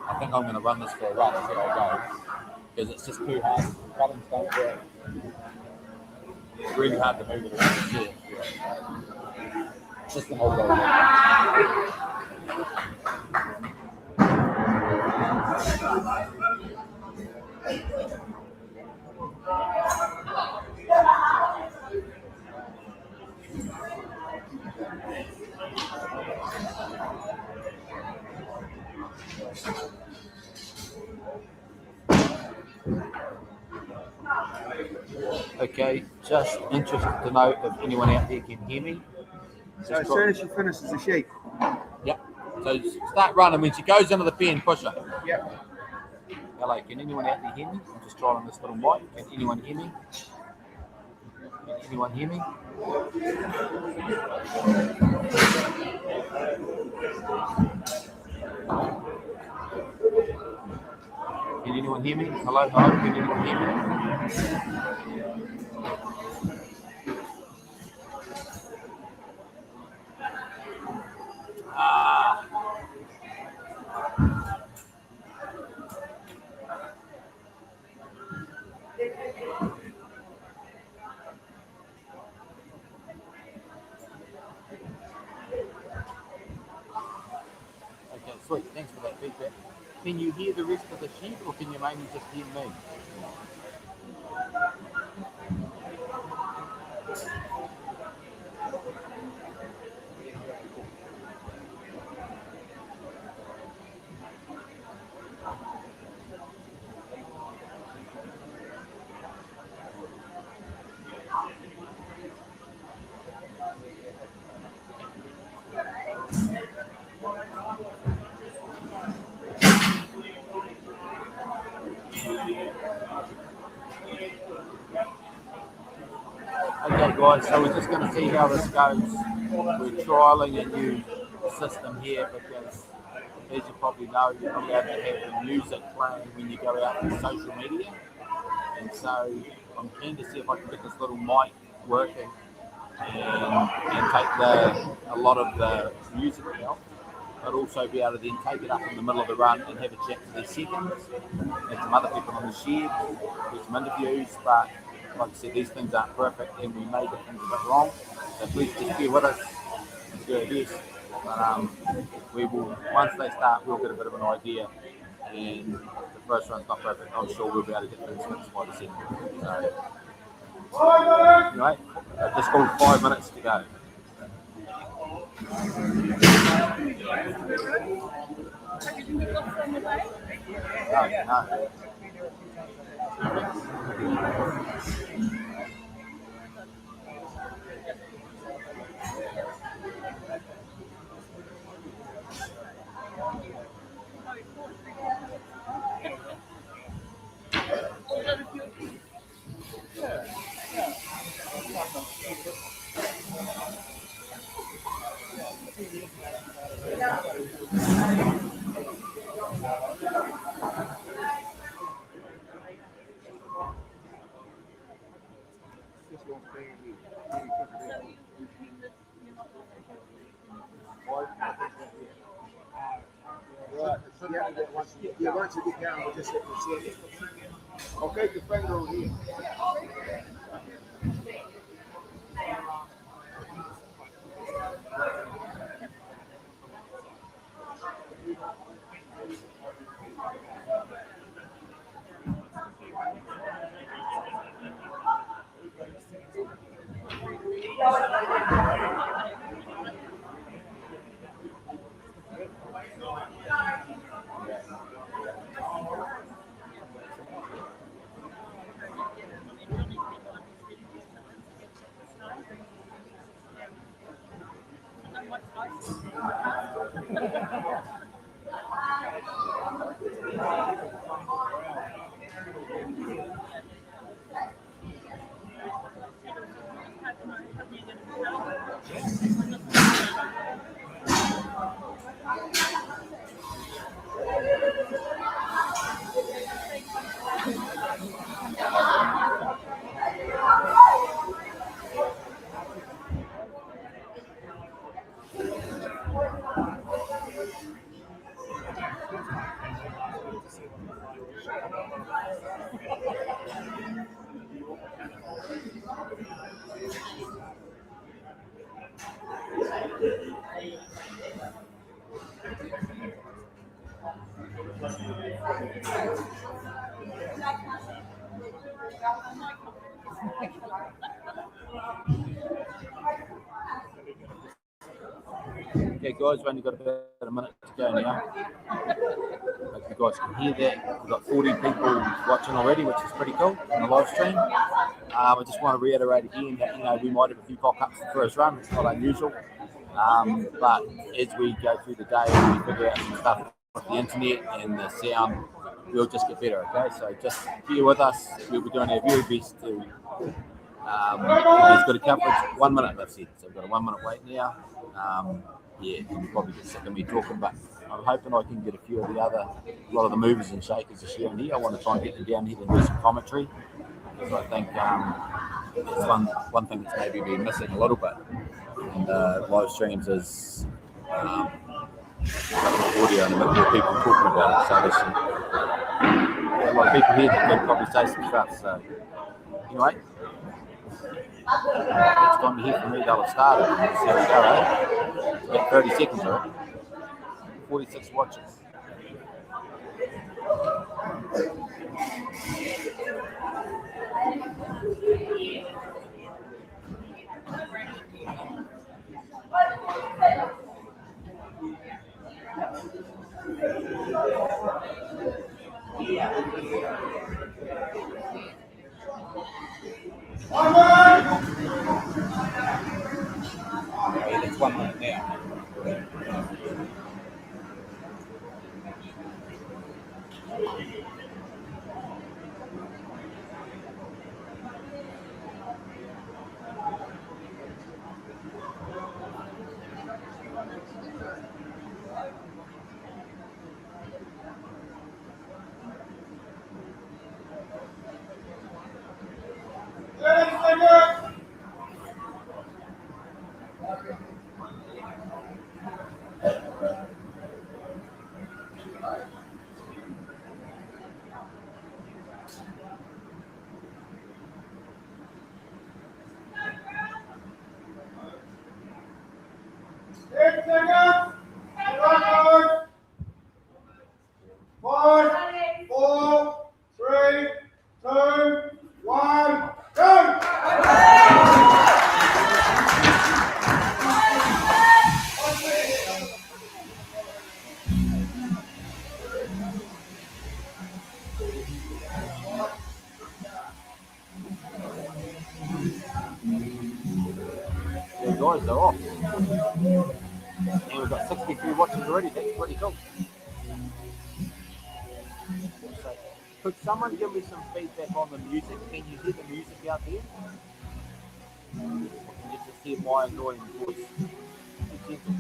I think I'm going to run this for a run and see how it goes because it's just too hard. Buttons don't work. It's really hard to move it around the chair. Just the whole way. Okay, just interested to know if anyone out there can hear me. So as soon as she finishes the sheep. Yep. So start running. When she goes into the pen, push her. Yep. Hello, can anyone out there hear me? I'm just trying this little mic. Can anyone hear me? Can anyone hear me? Can anyone hear me? Hello, hello, can anyone hear me? Okay, sweet. Thanks for that feedback. Can you hear the rest of the sheep or can you mainly just hear me? Okay guys, so we're just going to see how this goes. We're trialling a new system here because, as you probably know, you're not allowed to have the music playing when you go out on social media. And so I'm keen to see if I can get this little mic working and take a lot of the music out, but also be able to then take it up in the middle of the run and have a chat for 30 seconds. And some other people on the shed, do some interviews, but like I said, these things aren't perfect, and we may get things a bit wrong. So please just bear with us and do our best. But we will, once they start, we'll get a bit of an idea. And if the first run's not perfect, I'm sure we'll be able to get things fixed by the second. So, anyway, just called 5 minutes to go. No. Yeah, once you get down, we'll just hit the city. Okay, the finger over here. Okay, guys, we've only got about a minute to go now. Hope you guys can hear that. We've got 40 people watching already, which is pretty cool on the live stream. I just want to reiterate again that we might have a few cock-ups the first run. It's not unusual. But as we go through the day and we figure out some stuff with the internet and the sound, we'll just get better. Okay, so just bear with us. We'll be doing our very best to. He's got a coverage 1 minute left said, so we've got a 1 minute wait now. You'll probably get sick of me talking, but I'm hoping I can get a lot of the movers and shakers this year and here. I want to try and get them down here to do some commentary, because I think it's one thing that's maybe been missing a little bit in the live streams is audio and a bit more people talking about it. So there's a lot of people here that can probably say some stuff. So anyway, next time you hear from me, they'll have started. So there we go, eh? It's about 30 seconds, right? 46 watches. It's 1 minute now. guys are off. And we've got 63 watches already. That's pretty cool. So, could someone give me some feedback on the music? Can you hear the music out there? Or can you just hear my annoying voice? Be gentle.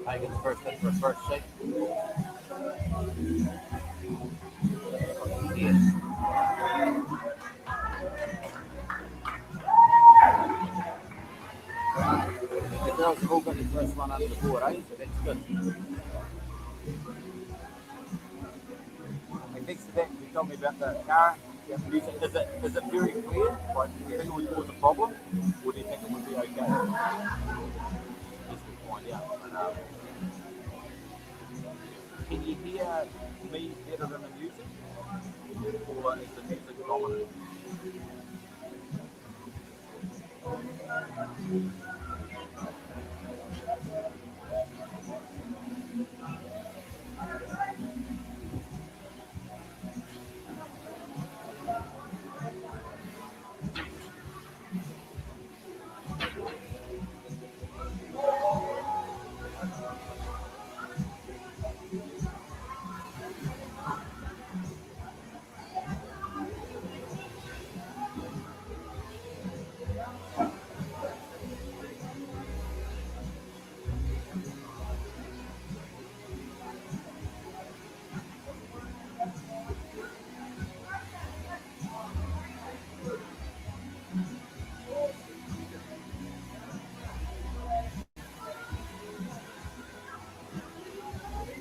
I get the first thing for first shake. Yes. The girls have all got the first one under the board, eh? So that's good. And next to that, you told me about the car. Yeah, music. Is it very clear? Like, do you think it would cause a problem? Or do you think it would be okay? Just to find out. Can you hear me better than the music? Or is the music dominant?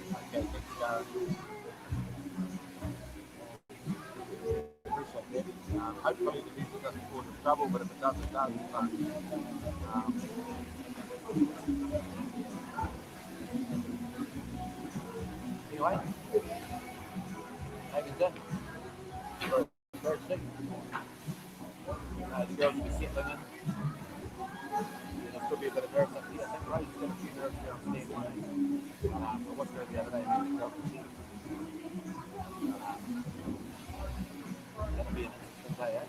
Okay, thanks, appreciate that. Hopefully the music doesn't cause us trouble, but if it does, it does. But, anyway, maybe that. First thing, the girls will be settling in. There could be a bit of nerves up here. I think Ray's got a few nerves downstairs. I watched her the other day. That'll be an interesting day, eh?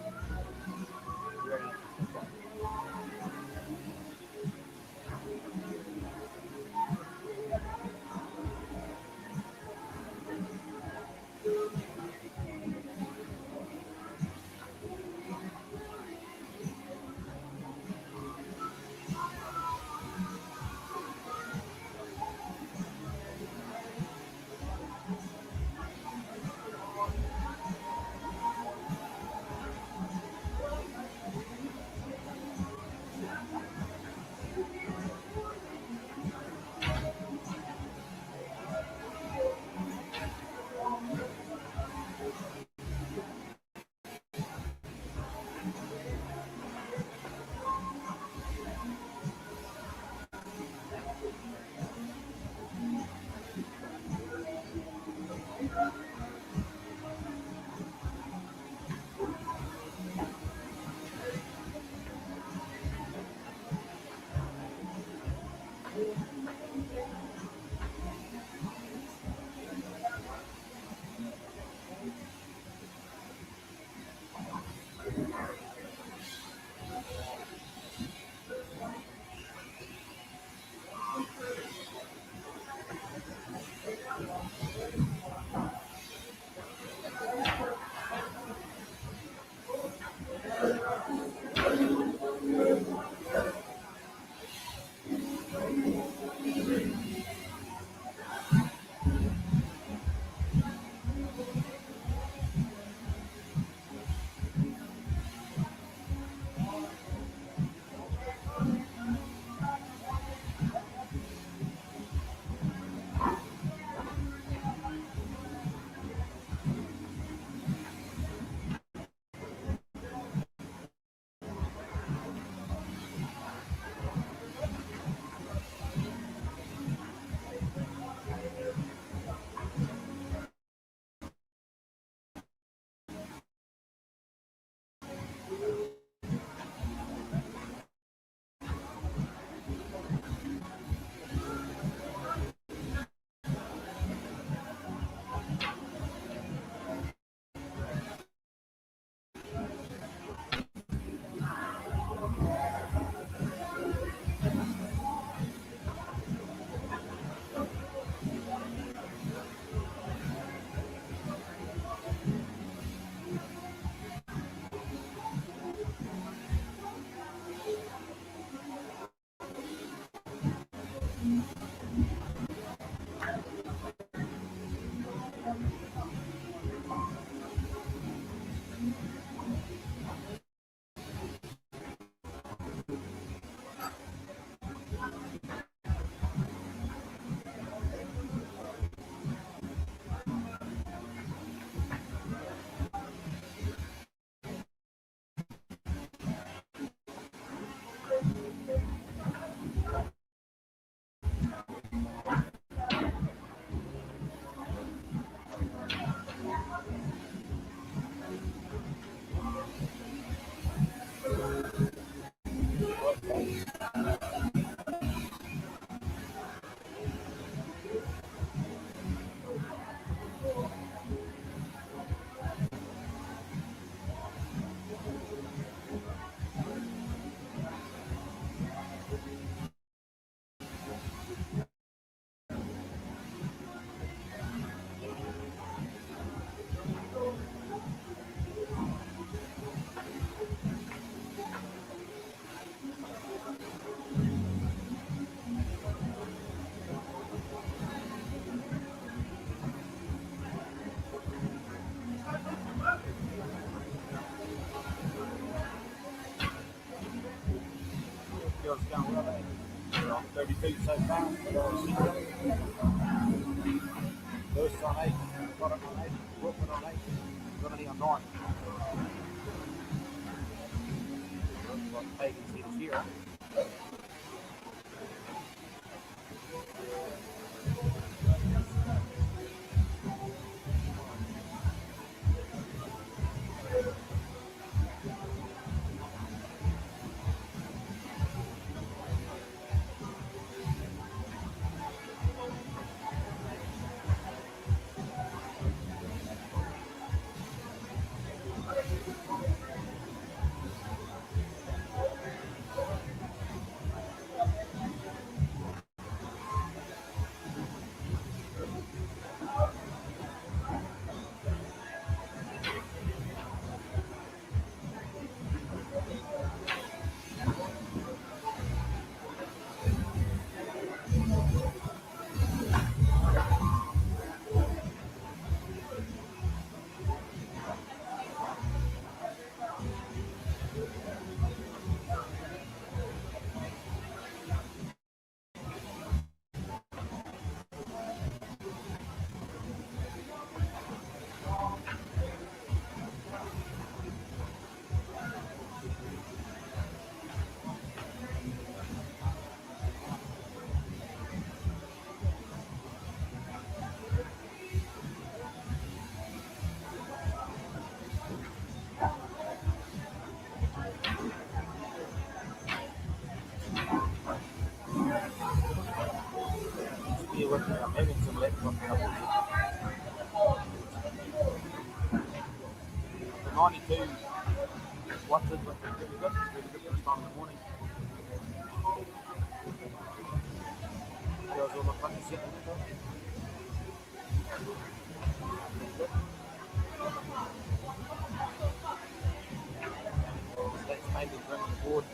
Very interesting day. girls going well, eh? We're on 32 so far. First on 8, bottom on 8, Wilford on 8, Germany on 9. What Pagan's here this year. With me, I'm having some laptop trouble. The 92 watts is really good for this time in the morning. Girls all the front and center. That's maybe bringing the board.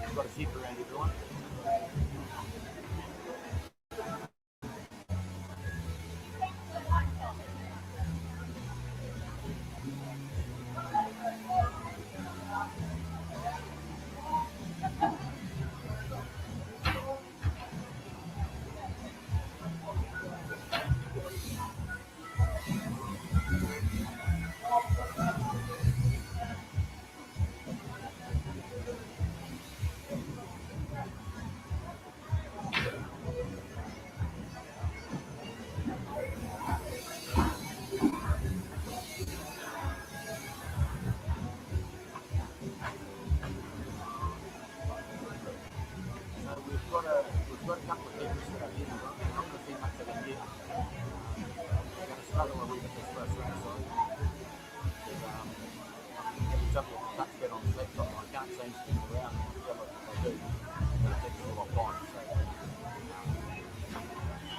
We've got a sheep around everyone. We've got a couple of things that are in. I'm not going to see much of it yet. We're going to struggle a little bit this first round, so I'm having trouble with the touchpad on the laptop, and I can't change things around. If I do, it takes a lot of time. So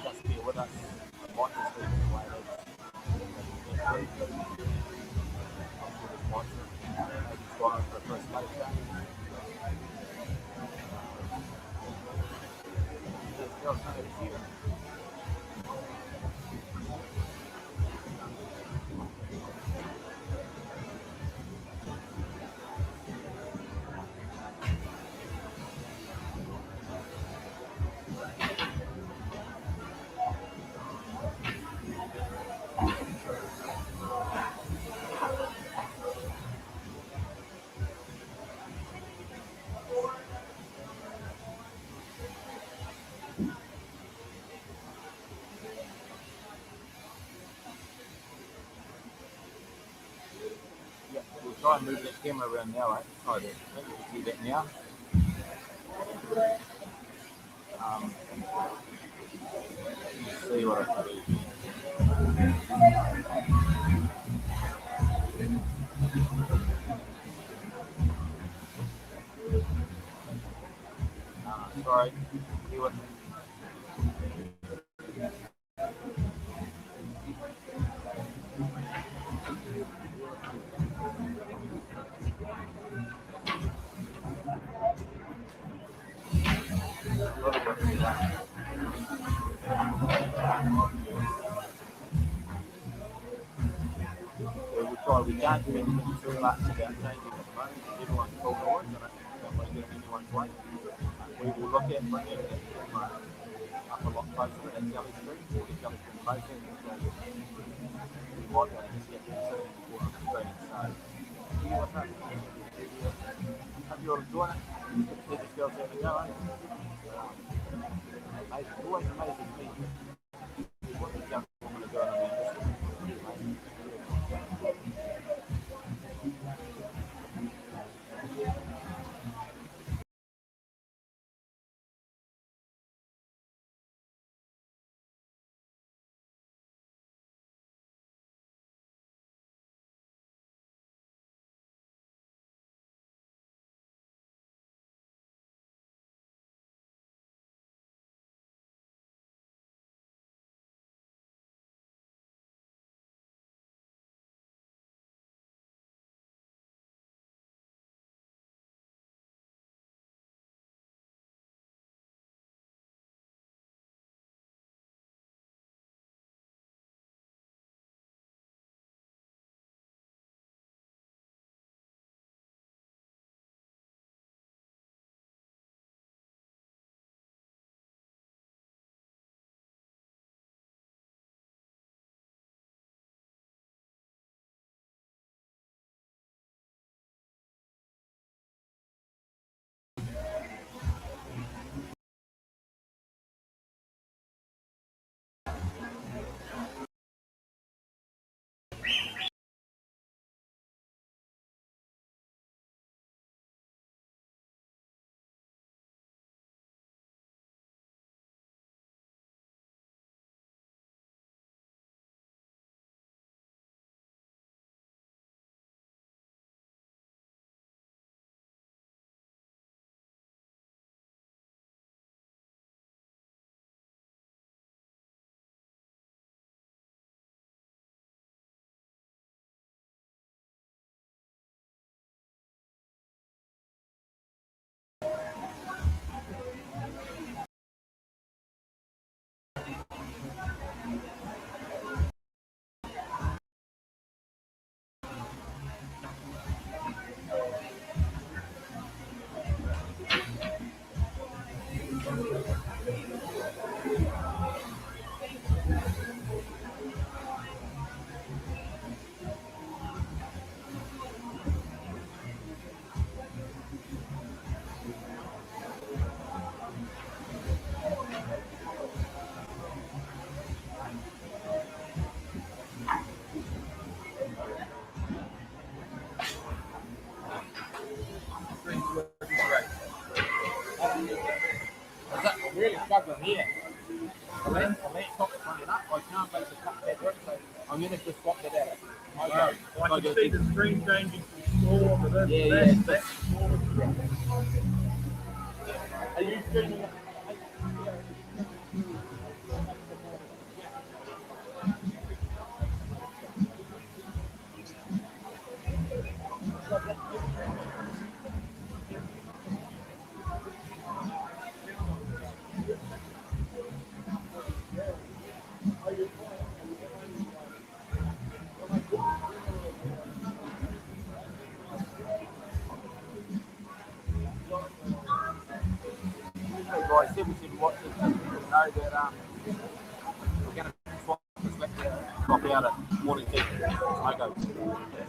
just bear with us. I might just leave it the way it is. I'm sure it's watching. Maybe it's gone over for a first base game. Girls know this year. Try and move that camera around now, right? Try that. I think you can do that now. Let's see what I can do. Sorry. See what. We can't do anything too much about changing the phone. Everyone's full noise and I think get anyone's way. We will look at bringing it up a lot closer to that Kelly Street, or the Kelly Street process, because we might be able to just get them sitting in the corner of the street. So, yeah, what's up? Hope you all enjoying it. Let this girl having a go, eh? It always amazes me what these young women are doing in the industry. I'm really struggling here. The laptop's running up. I can't make the cut that work, so I'm going to just swap that out. Okay. I can see the screen changing from small to this. Yeah, That's small. Are you streaming it? Guys, 77 watches, just know that we're going to swap this swap out at morning tea. Okay.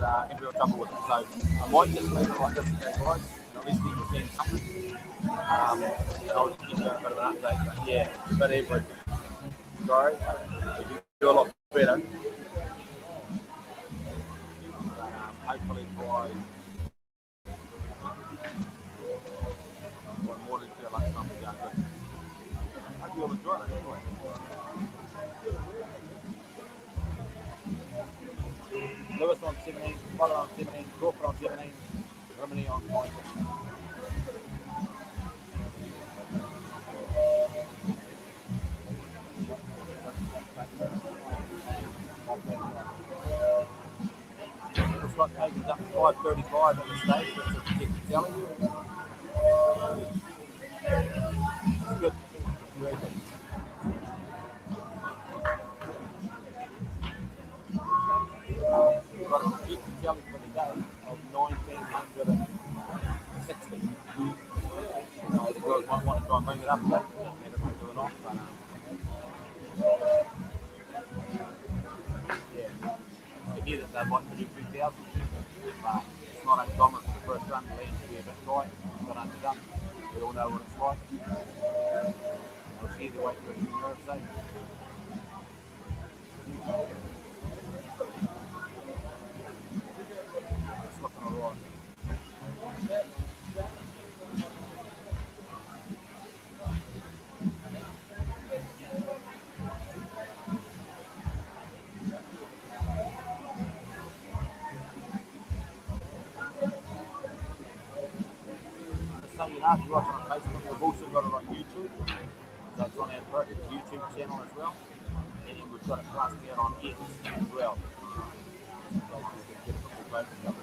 And in real trouble with it. So I might just leave it like this today, guys. At least you can see something. I'll just give you a bit of an update. But yeah, but everything. Sorry. You can do a lot better. Hopefully by morning tea, lunchtime, we're going good. Hope you all enjoy it anyway. Lewis on 17, Potter on 17, Crawford on 17, Rimini on 19. Looks like Hagen's up 5:35 at the stage, that's a protected telly. It's good. Very good. We've got a protected telly for the day of 1960. bring it up a bit, let it do it off, but yeah, I hear that they want 33,000, but it's not uncommon for the first run land to be a bit tight, but underdone. We all know what it's like. We'll see the way through the Melrose, eh? It's looking alright. So you know, if you watch it on Facebook, we've also got it on YouTube. So it's on our YouTube channel as well. And then we've got it passed out on X as well. So you can get it from both of them.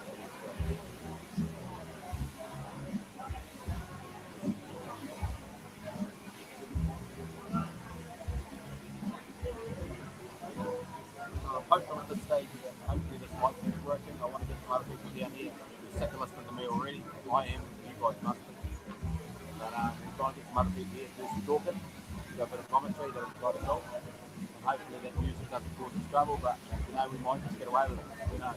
I'm hopeful at this stage that hopefully this might keep working. I want to get some other people down here. You're sick of listening to me already. I am. You guys must be. But we'll try and get some other people here to do some talking. Do a bit of commentary that we've got to talk. And hopefully that music doesn't cause us trouble, but you know, we might just get away with it. Who knows?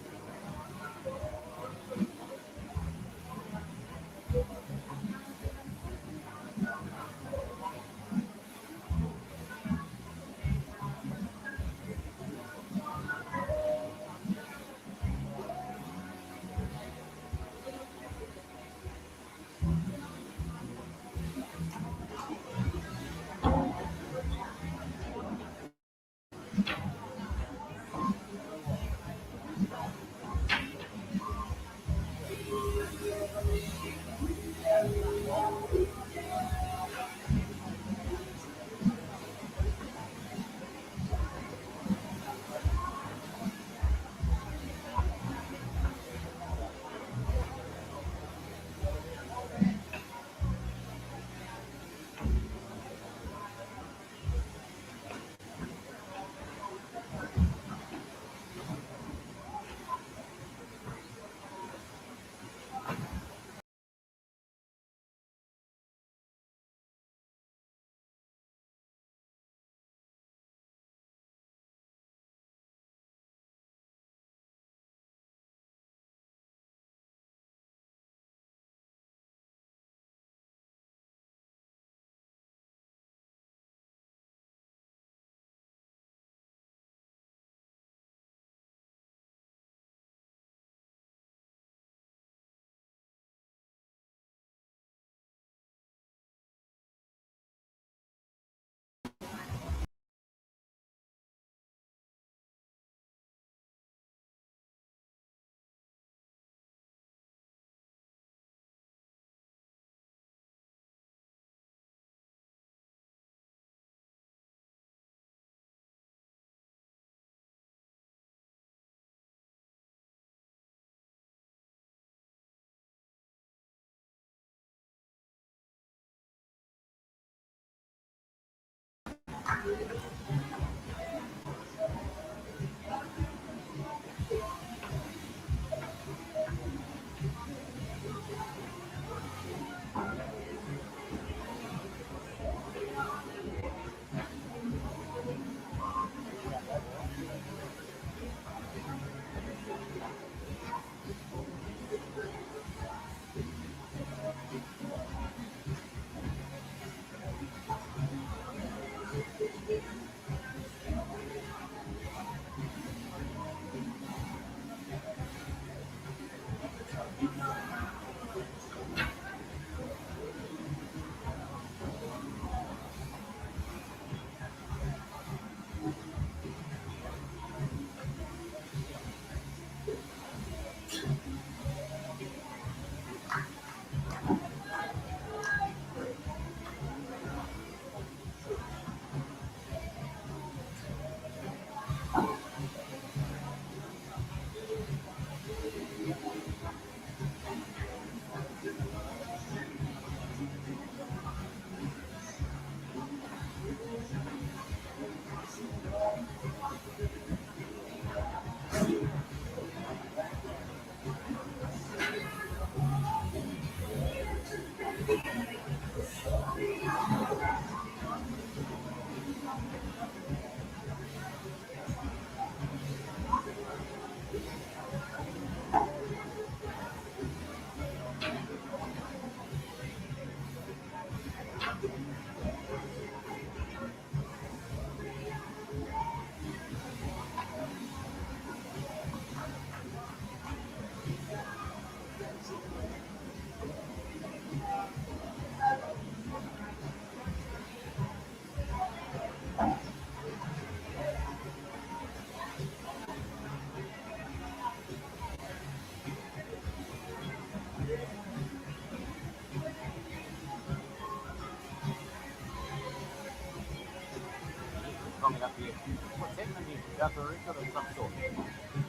What's happening here? About the record of some sort.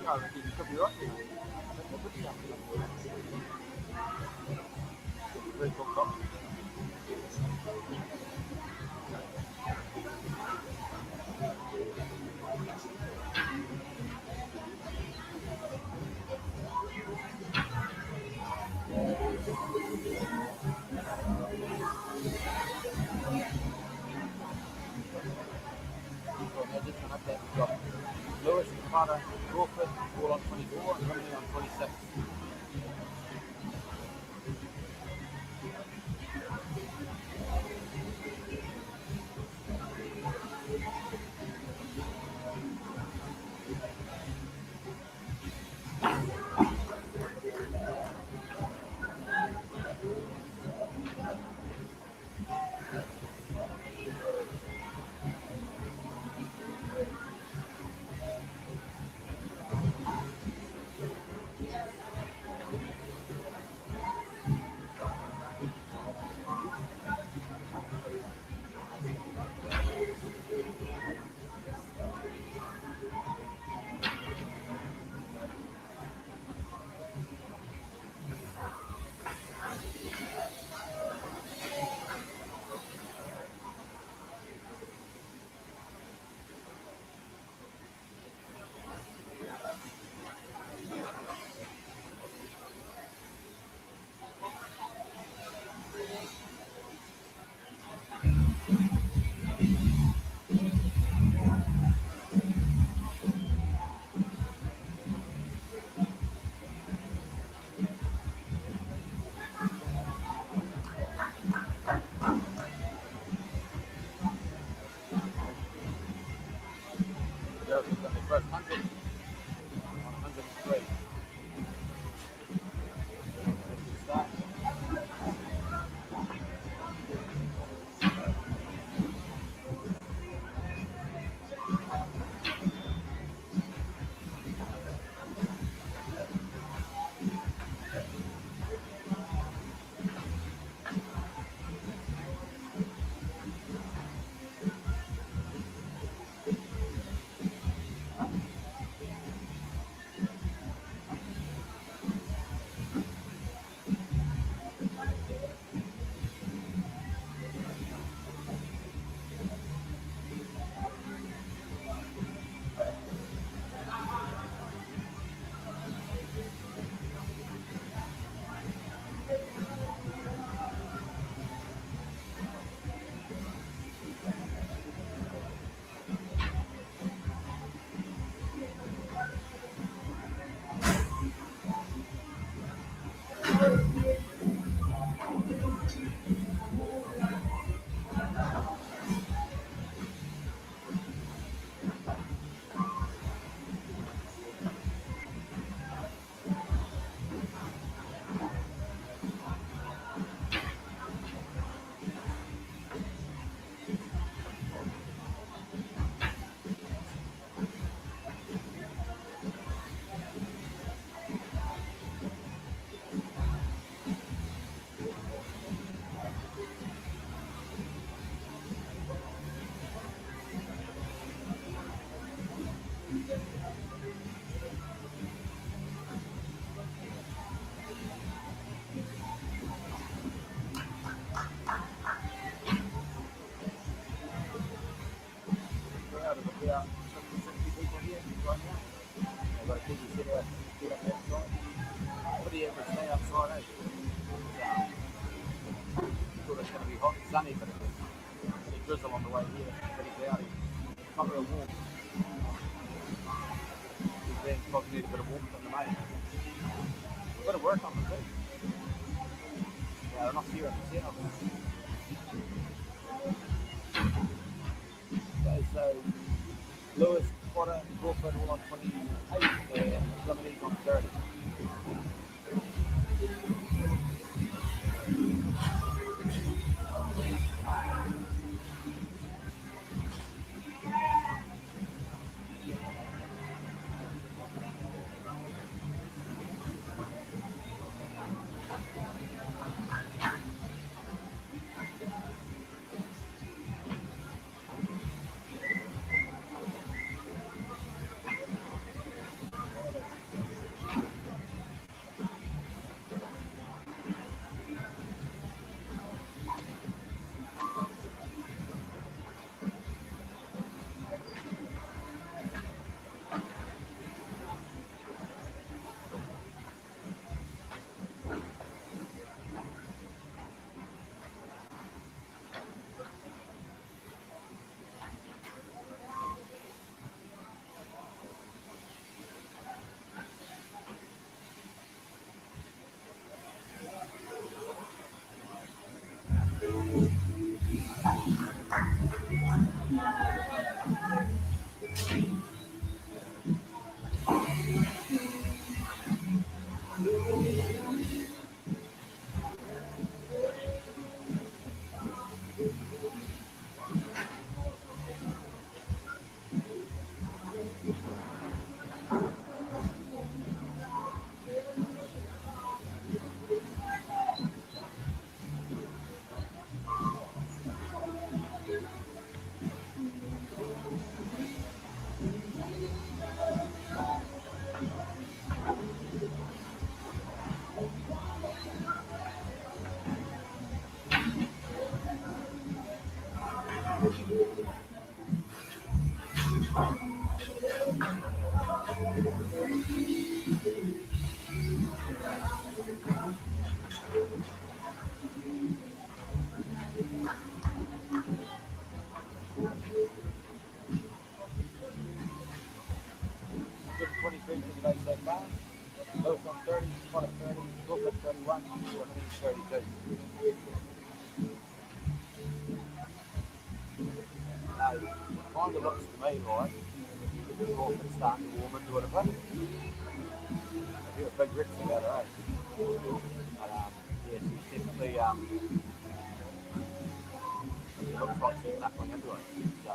No, I reckon you could be right there. I think there could be something up there. Very cool copy. So imagine an update. We've got Lewis, Carter, Crawford, all on 24 and Rimley on 26. There's the first 100 on 103. Start. Crowd of about 50, 60 people here right now. I've got a busy set out outside. Pretty average day outside, eh? Thought it's going to be hot and sunny, but it's pretty drizzle on the way here. Pretty cloudy. Not real warm. These vans probably need a bit of warmth on the main. A bit of work on them too. Yeah, they're not here at the centre. Okay, so Lewis, Potter, Crawford all on 28 and Lemonade on 30. Good 23 for the day so far. Lewis on 30, Scott at 30, Brooke at 31, Everything's 32. Now, it kind of looks to me like the Brooke is starting to warm into it a bit. I feel a big risk about her, eh? But, yeah, she's definitely, it looks like she's knuckling into it. So,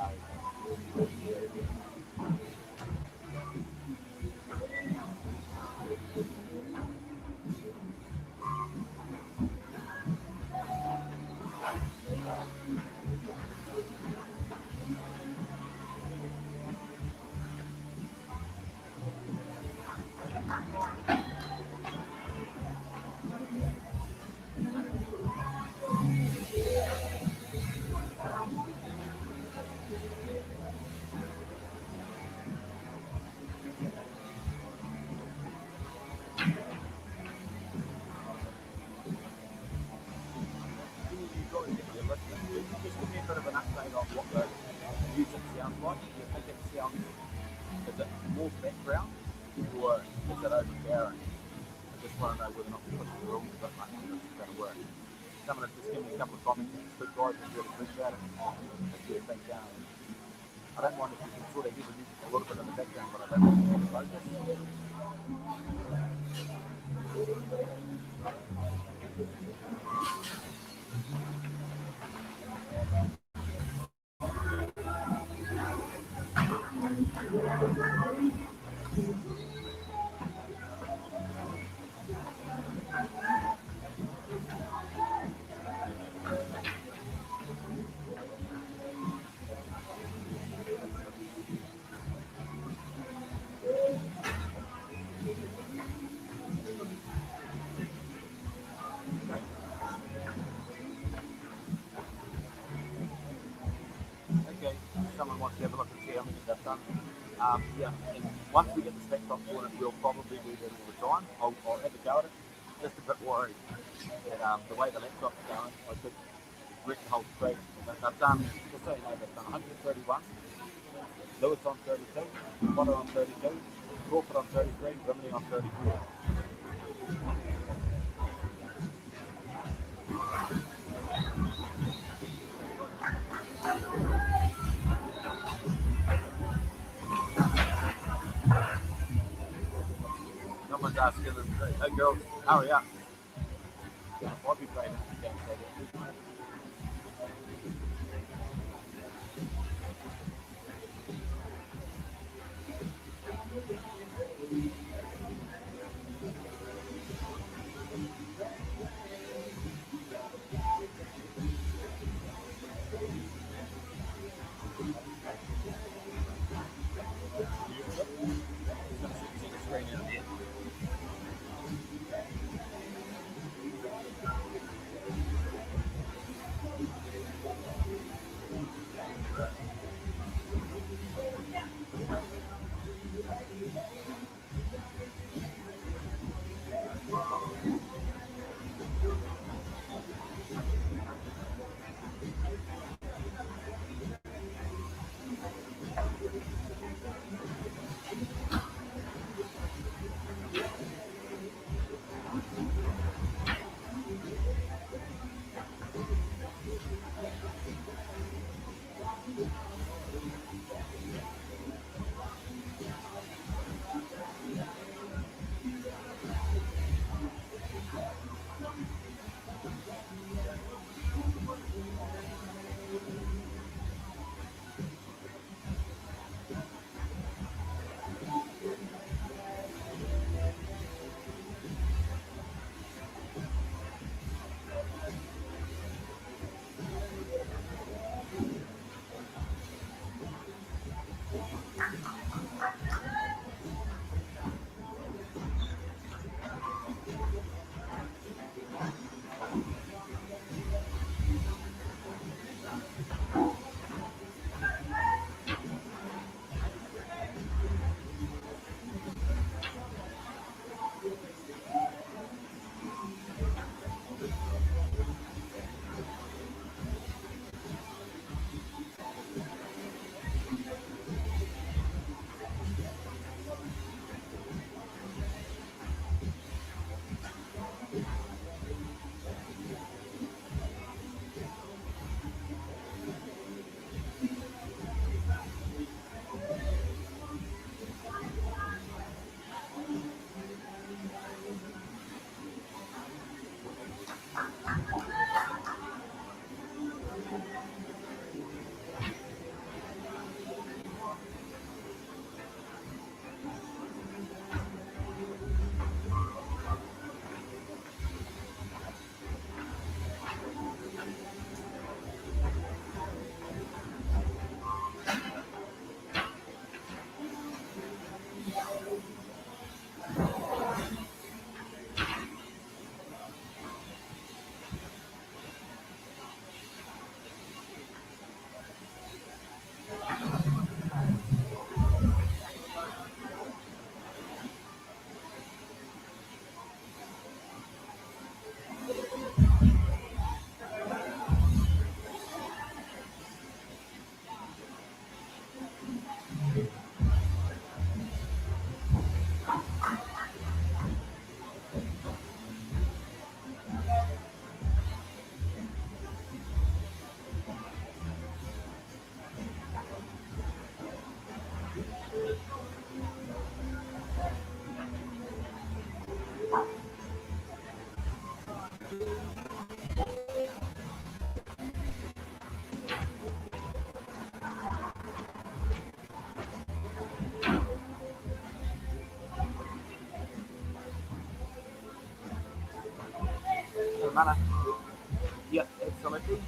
you guys, if you're listening, could you just give me a bit of an update on what the music sounds like? Do you think it sounds, is it more background or is it overpowering? I just want to know whether or not we put the rules a bit much and this is going to work. Someone has just given me a couple of comments and speak guys and really appreciate it. If you think, I don't mind if you can sort of hear the music a little bit in the background, but I don't want to focus. Okay, someone wants to have a look and see how many they've done. Yeah, and once we get the stack top sorted, we'll probably do that all the time. I'll have a go at it. Just a bit worried that the way the laptop's going, I could wreck the whole spread. But I've done, just so you know, they've done 131, Lewis on 32, Potter on 32, Crawford on 33, Brimley on 34. Someone's asking us, hey girls, hurry up. I'll be playing that game. Mana? Yeah, absolutely.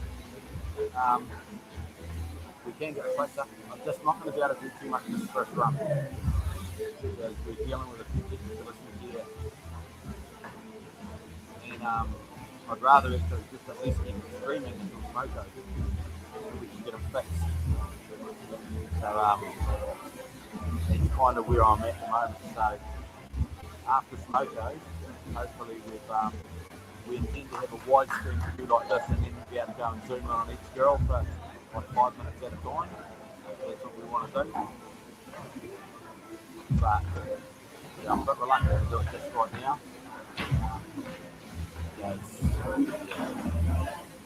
Um, we can get closer. I'm just not going to be able to do too much in this first run because we're dealing with a few technical issues here. And I'd rather it to just at least keep streaming until Smoko so we can get them fixed. So it's kind of where I'm at the moment. So after Smoko, hopefully we intend to have a widescreen view like this and then be able to go and zoom in on each girl for like 5 minutes at a time. That's what we want to do. But yeah, I'm a bit reluctant to do it just right now. Yeah,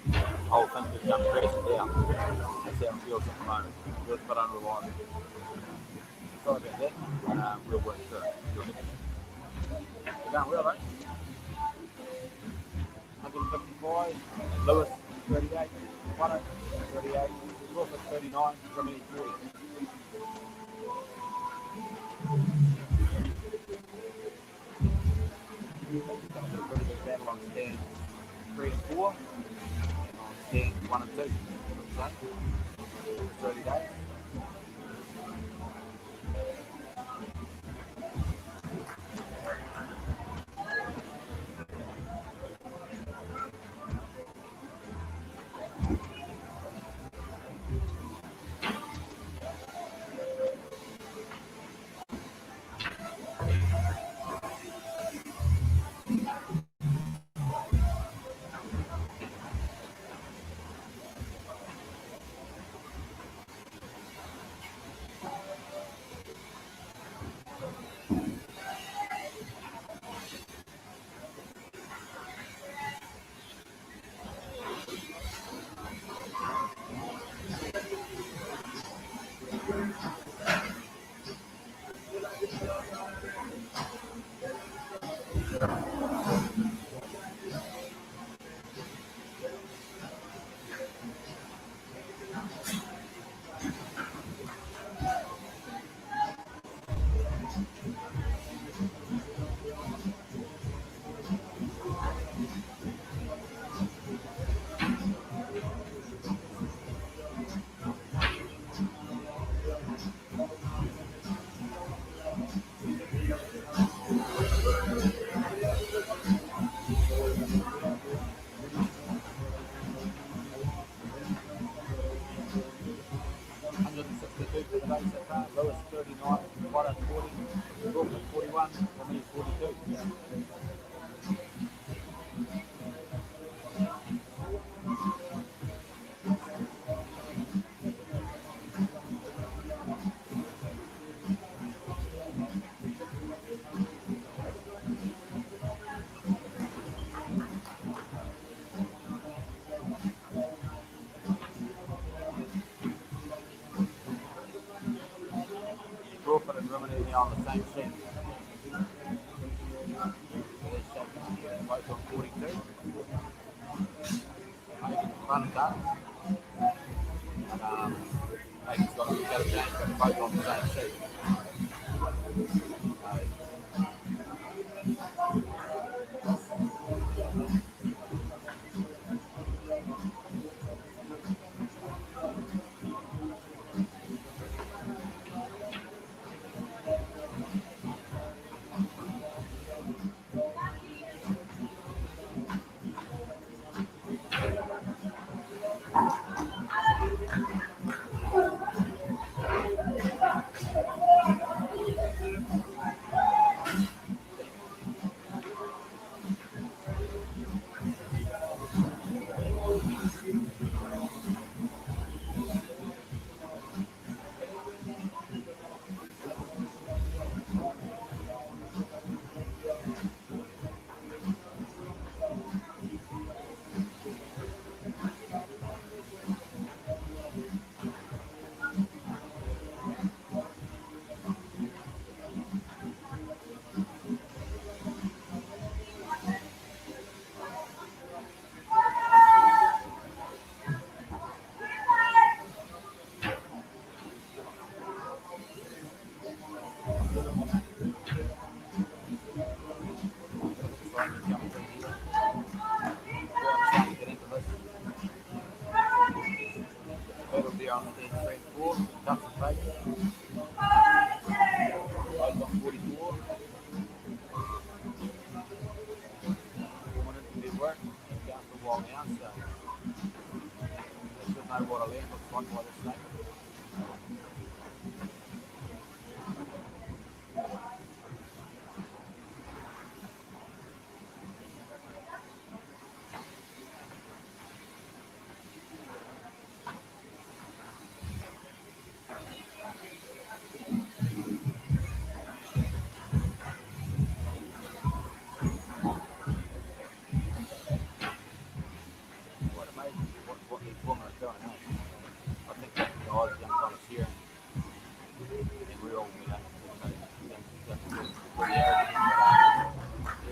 the whole thing just comes crashing down. That's how it feels at the moment. It feels a bit unreliable. Sorry about that. We'll work through it. We're going well, right? 155, Lewis 38, Wano 38, Crawford 39, Grimley 40. Got a pretty good battle on stand 3 and 4, and on stand 1 and 2. So, 30 days. Lewis 39, Wano 40, Crawford 41, Grimley 42. Crawford and Grimley now on the same sheet. Both on 42. Making fun of that. And Making got the other game, but both on the same sheet. while now, so they should know what a land looks like by this stage. Quite amazing what these women are doing. I think that the guys young fellas here and we're all pretty arrogant. But,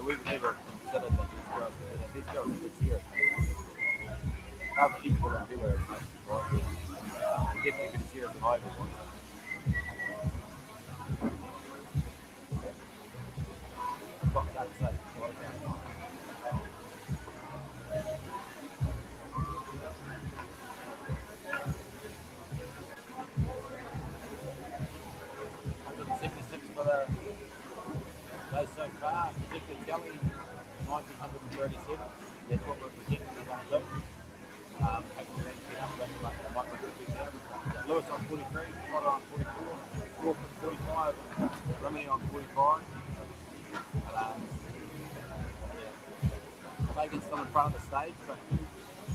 we've never considered that these girls are good here. How people don't do it, right? Definitely good here than I ever was. Fuck that say. For the those so far, particularly Kelly, 1937. That's what we're projecting they're going to do. Hopefully they can get up and might make a big average. Lewis on 43, Potter on 44, Crawford 45, Rimini on 45. Yeah. Fagan's still in front of the stage, but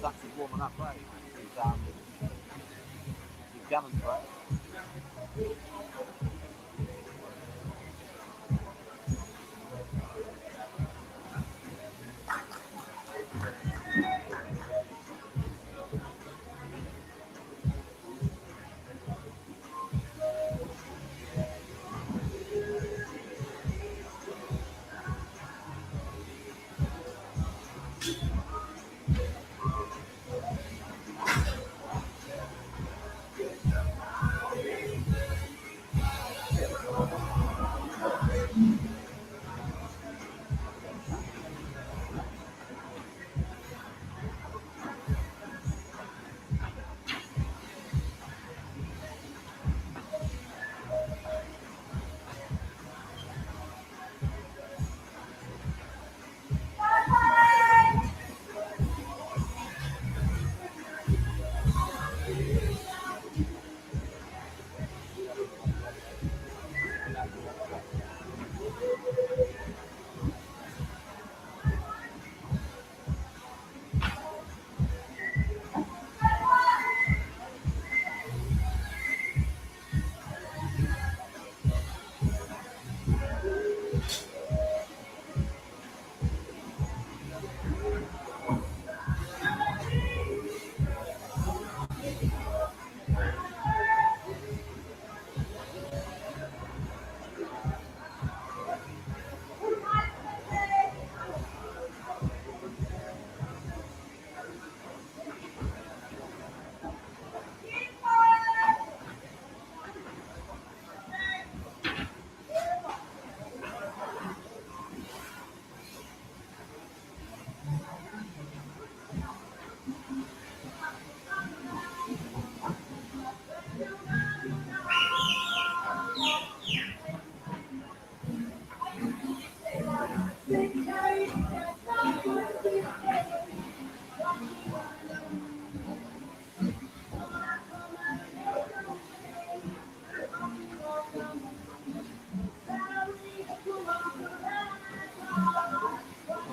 Dux is warming up, right? He's gunning for it.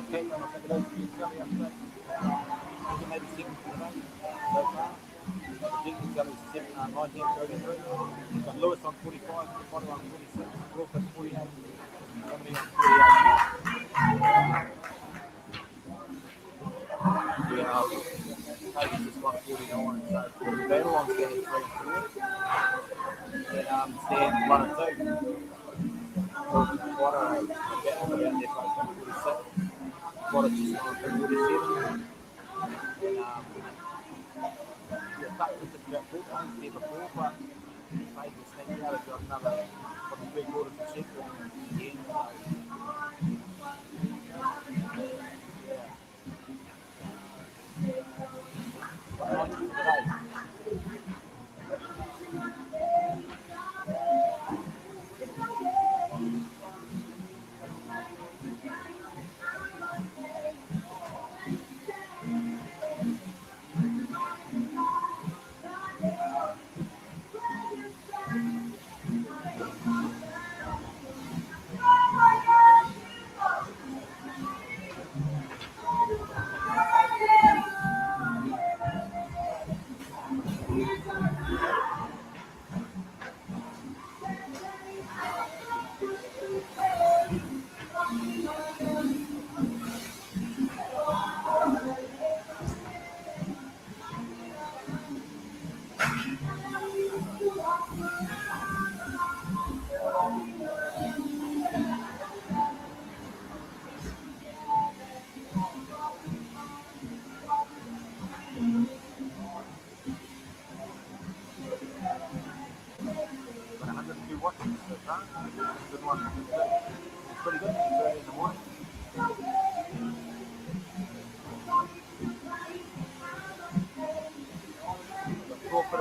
Okay, I'm going to take it over to you, Kelly, after that. Maybe 7 for the night so far. Jenkins Kelly's 1933. We've got Lewis on 45, Potter on 46, Crawford 48, Rimini on 48. Yeah, Fagan's just got 49, so Babylon's getting 3 and 4. And Stan 1 and 2. Potter about their place on 46. Potter just on 47. And Fagan just about 4 times there before, but Fagan sneaked out and got another probably 3/4 of a second in the end. So, yeah. What night is it today?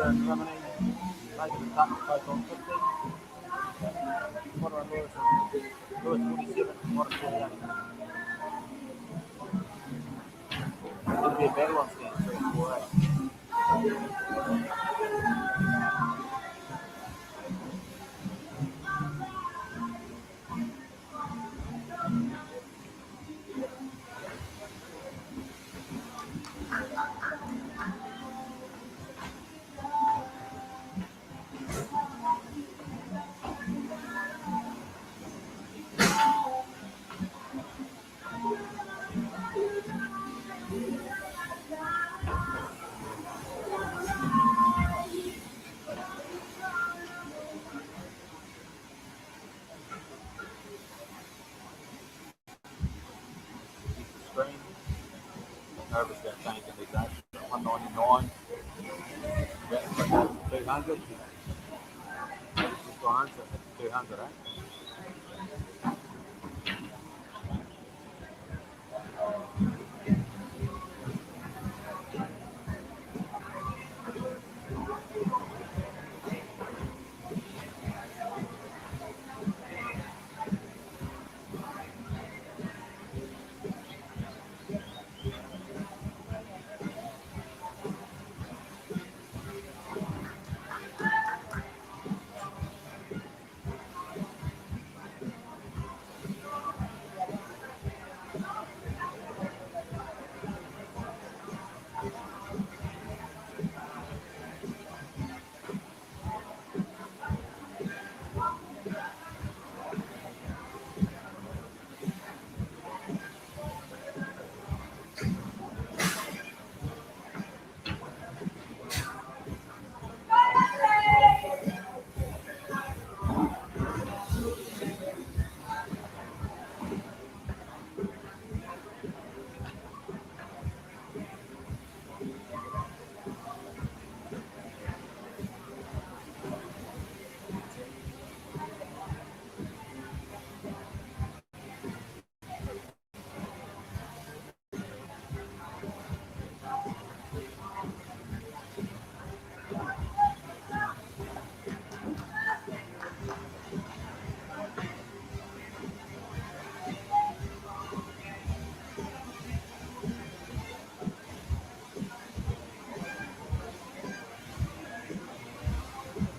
in Rimini, taking the touch both on 50. Water on Lewis 47, water 48. It'll be a battle on stand 3 and 4. Screen. Nervous about changing these days. 199. 200. Just gone so 200, eh?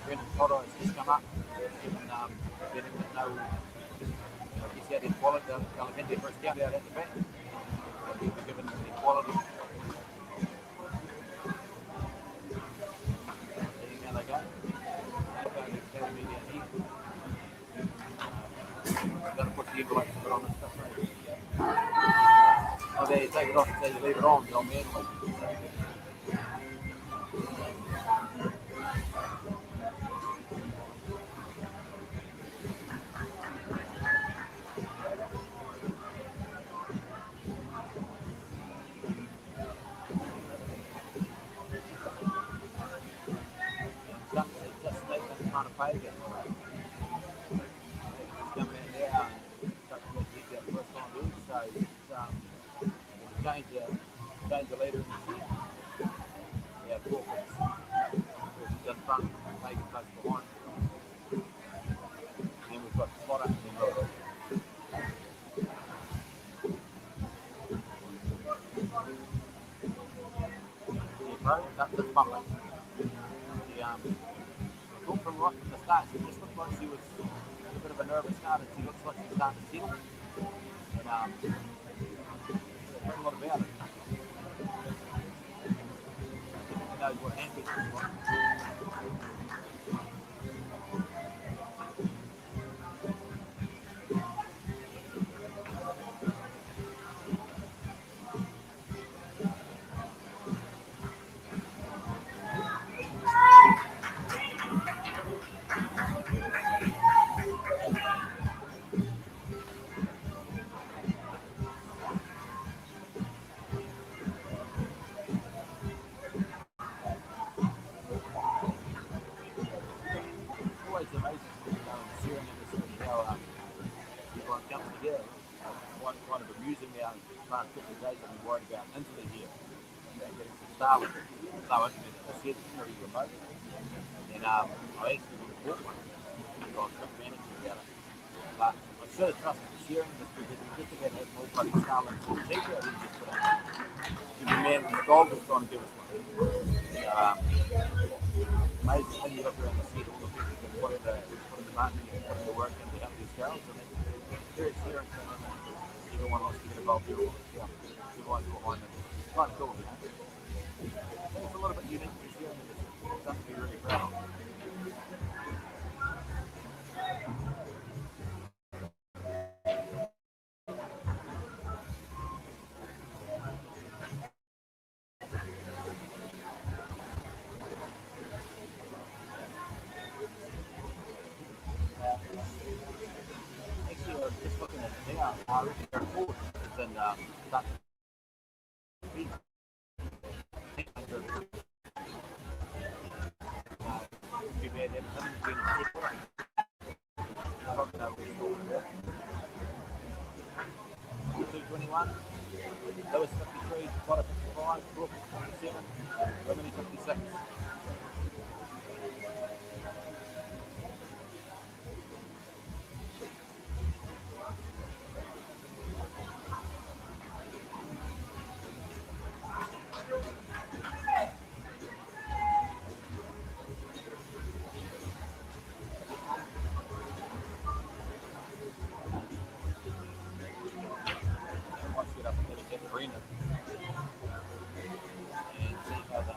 Brendan Potter has just come up. Getting with no, he's had equality. They'll have their first count out at the back. He'll be given equality. Seeing how they go. They're going to tell me down here. Got to put the envelopes a bit on and stuff. Right? Oh, there you take it off and say you leave it on. You'll manually. Just trying to pay again. It's coming in now and starting to get that first time in. So it's, change the leader in the seat. Yeah, four picks. Just front, take it close behind. Then we've got Potter and then Melrose. Yeah, bro, that's the bumping. Thought from right from the start, she just looked like she was a bit of a nervous start, and she looks like she's starting to settle. And there's a lot about it. She knows what hand gets like. Always amazing when you go and sharing industry how everyone comes together. Kind of amusing now in the last couple of days I've been worried about internet here. Getting some Starlink, no internet, it's very remote. And I actually bought one. I got quick management about it. But I should have trusted the sharing just because we just about had more bloody Starlings for cheaper. I didn't just put it. The man from the dog was trying to give us one. Amazing thing you look around the set, all the people that put the money and put the work in to help these girls. And then very sharing thing, and everyone wants to get involved. Everyone's behind it. It's kind of cool, you know. I think it's a little bit unique to sharing. It's something to be really proud of. Actually, I was just looking at it now. Their report is in Dutch. We've had him been a sequel. I don't know what he's talking about. 221, Lewis 53, Potter 55, Brooke 57, Rimini 56. Let's get up and get Brendan and see how the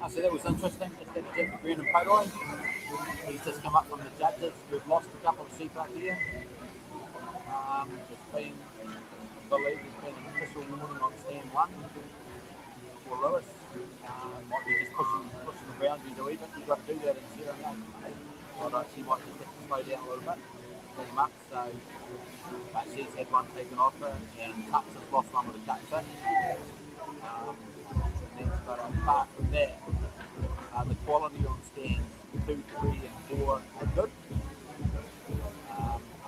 so that was interesting. Just had a chat with Brendan Potoy. He's just come up from the judges. We've lost a couple of sheep up here. It's been, I believe, it's been an official warning on stand one for Lewis. Might be just pushing the boundaries a wee bit. You've got to do that in zero now. Although she might just have to slow down a little bit, bring him up. So, but she's had one taken off her, and Cups has lost one with a cut fish. But apart from that, the quality on stands 2, 3, and 4 are good.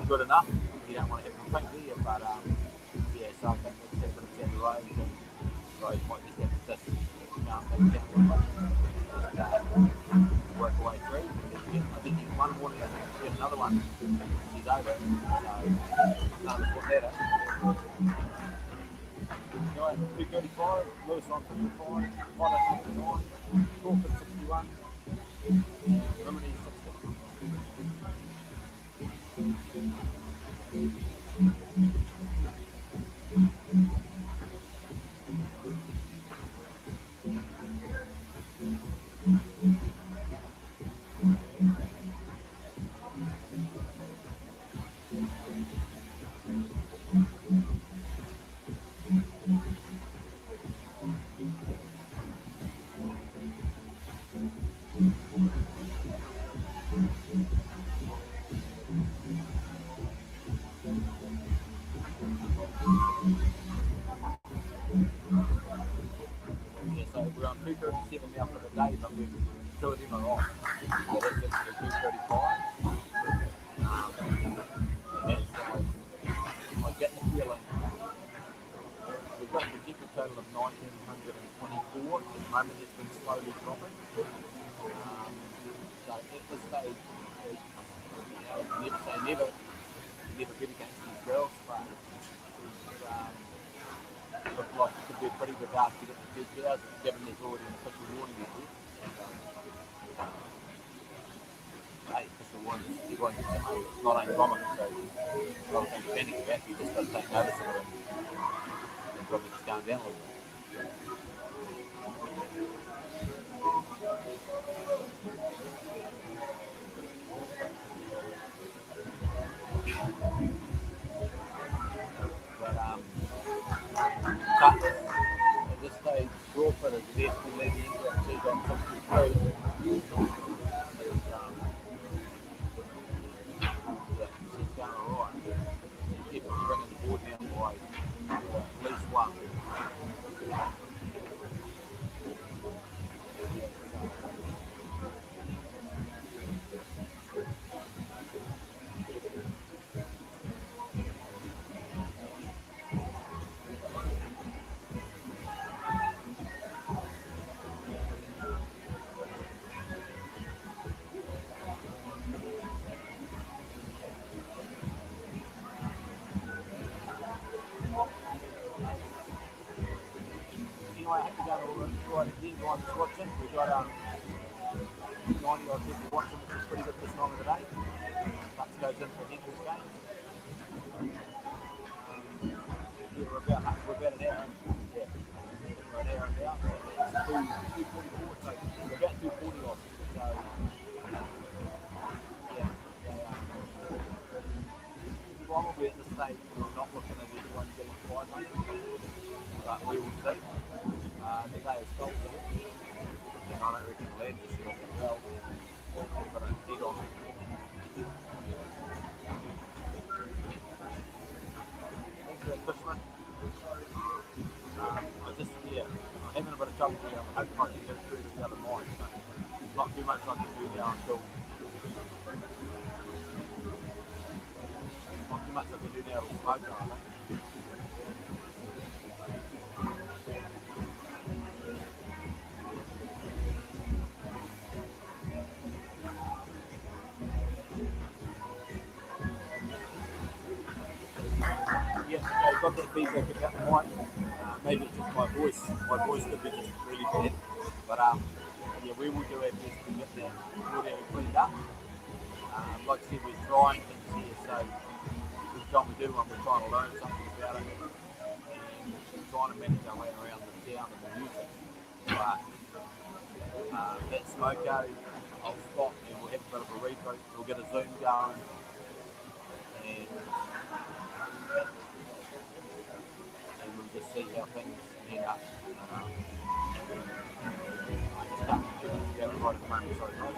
Good enough. You don't want to have them pink there, but yeah, so I think let's have a bit of chat road and road might just have to just down a little bit. Work away through. I think you one morning, I think you get another one. She's over. So I'm put that up. Anyway, 235, Lewis on 55, Potter 59, Crawford 61, Rimini 60. the moment it's been slowly dropping. So at this stage, never say never, never bet against these girls, but looks like it could be a pretty good ask to get the 2,000, given there's already an official warning out there. Hey, official warning, everyone gets it, mate. It's not uncommon, so I don't think you're panicking about it, you just got to take notice of it and probably just going down a little bit. But at this stage, Crawford is definitely leading into it. She's on 63. Yeah, she's going alright. She's definitely bringing the board down by at least one. Anyway, I have to go to right again, guys, just watching. We've got 90 odd people watching, which is pretty good this time of the day. That goes in for the Eagles game. Yeah, we're about an hour. Yeah, we're an hour about. It's 2:44, so we're about 2:40 odd. So, yeah, probably at this stage we're not looking at anyone getting quite money, but we will see. The day is cold today, and I don't reckon the land is going to well. We've got a head on. Thanks for that, Christmas. I just, yeah, I'm having a bit of trouble here. I'm hoping I can get through to the other mine. So not too much I can do now until, not too much I can do now with smoke, I think. Yeah, so got that feedback about the mic. Maybe it's just my voice. My voice could be just really bad. But yeah, we will do our best to get that audio cleaned up. Like I said, we're trying things here, so every time we do one, we're trying to learn something about it and trying to manage our way around the sound and the music. But that smoko, I'll stop and we'll have a bit of a reboot. We'll get a Zoom going and we'll just see how things end up. I just can't get it together right at the moment, sorry guys.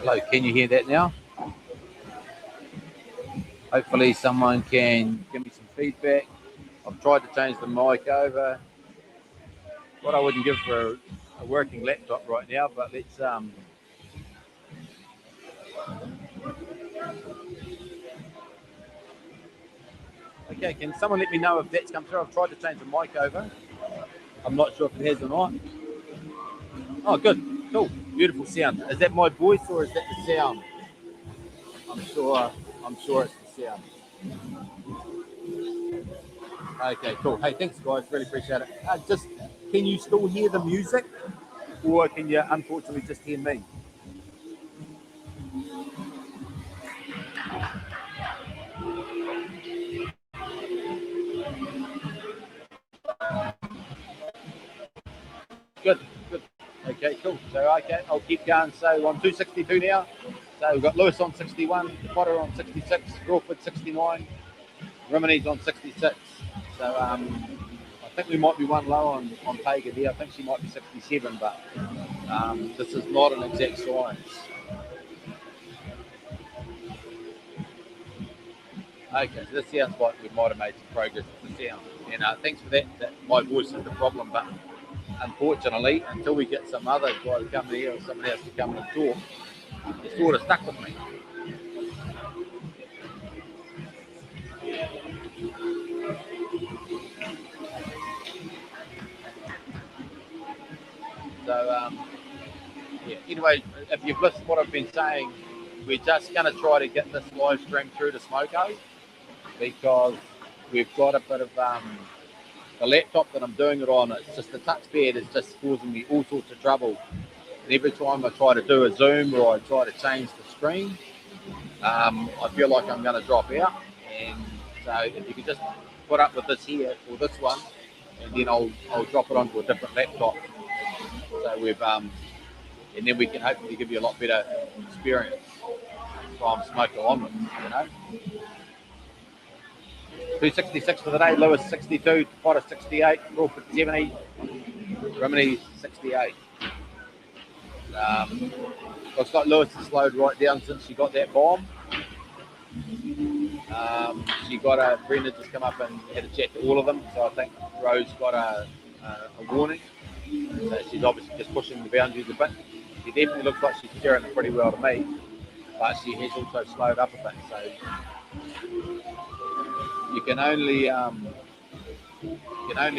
Hello, can you hear that now? Hopefully someone can give me some feedback. I've tried to change the mic over. What I wouldn't give for a working laptop right now, but let's okay, can someone let me know if that's come through? I've tried to change the mic over. I'm not sure if it has or not. Oh, good. Cool. Beautiful sound. Is that my voice or is that the sound? I'm sure it's the sound. Okay, cool. Hey, thanks guys. Really appreciate it. Just, can you still hear the music? Or can you unfortunately just hear me? Good, good. Okay, cool. So I'll keep going. So I'm 262 now. So we've got Lewis on 61, Potter on 66, Crawford 69, Rimini's on 66. So I think we might be one low on Pagan here. I think she might be 67, but this is not an exact science. Okay, so this sounds like we might have made some progress with the sound. And thanks for that. My voice is the problem, but unfortunately, until we get some other guy to come here or someone else to come and talk, it's sort of stuck with me. So, yeah, anyway, if you've listened to what I've been saying, we're just going to try to get this live stream through to Smoko because we've got a bit of the laptop that I'm doing it on, it's just the touchpad is just causing me all sorts of trouble. And every time I try to do a Zoom or I try to change the screen, I feel like I'm going to drop out. And so if you could just put up with this here or this one, and then I'll drop it onto a different laptop. So we've and then we can hopefully give you a lot better experience from Smoker onwards, you know. 266 for the day, Lewis 62, Potter 68, Crawford 70, Rimini 68. Looks like Lewis has slowed right down since she got that bomb. She got Brenda just come up and had a chat to all of them, so I think Rose got a warning. So she's obviously just pushing the boundaries a bit. She definitely looks like she's steering it pretty well to me, but she has also slowed up a bit. So you can only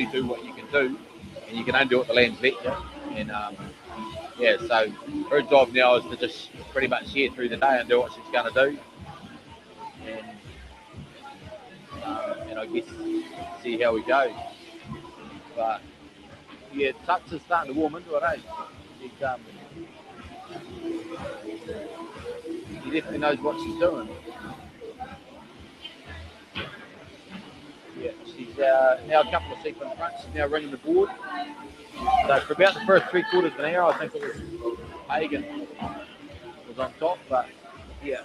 do what you can do, and you can only do what the land's let you. And yeah, so her job now is to just pretty much share through the day and do what she's going to do, and I guess see how we go. But yeah, Tuts is starting to warm into it, eh? She definitely knows what she's doing. Yeah, she's now a couple of seats in front. She's now running the board. So for about the first 3/4 of an hour, I think it was Hagen was on top, but yeah,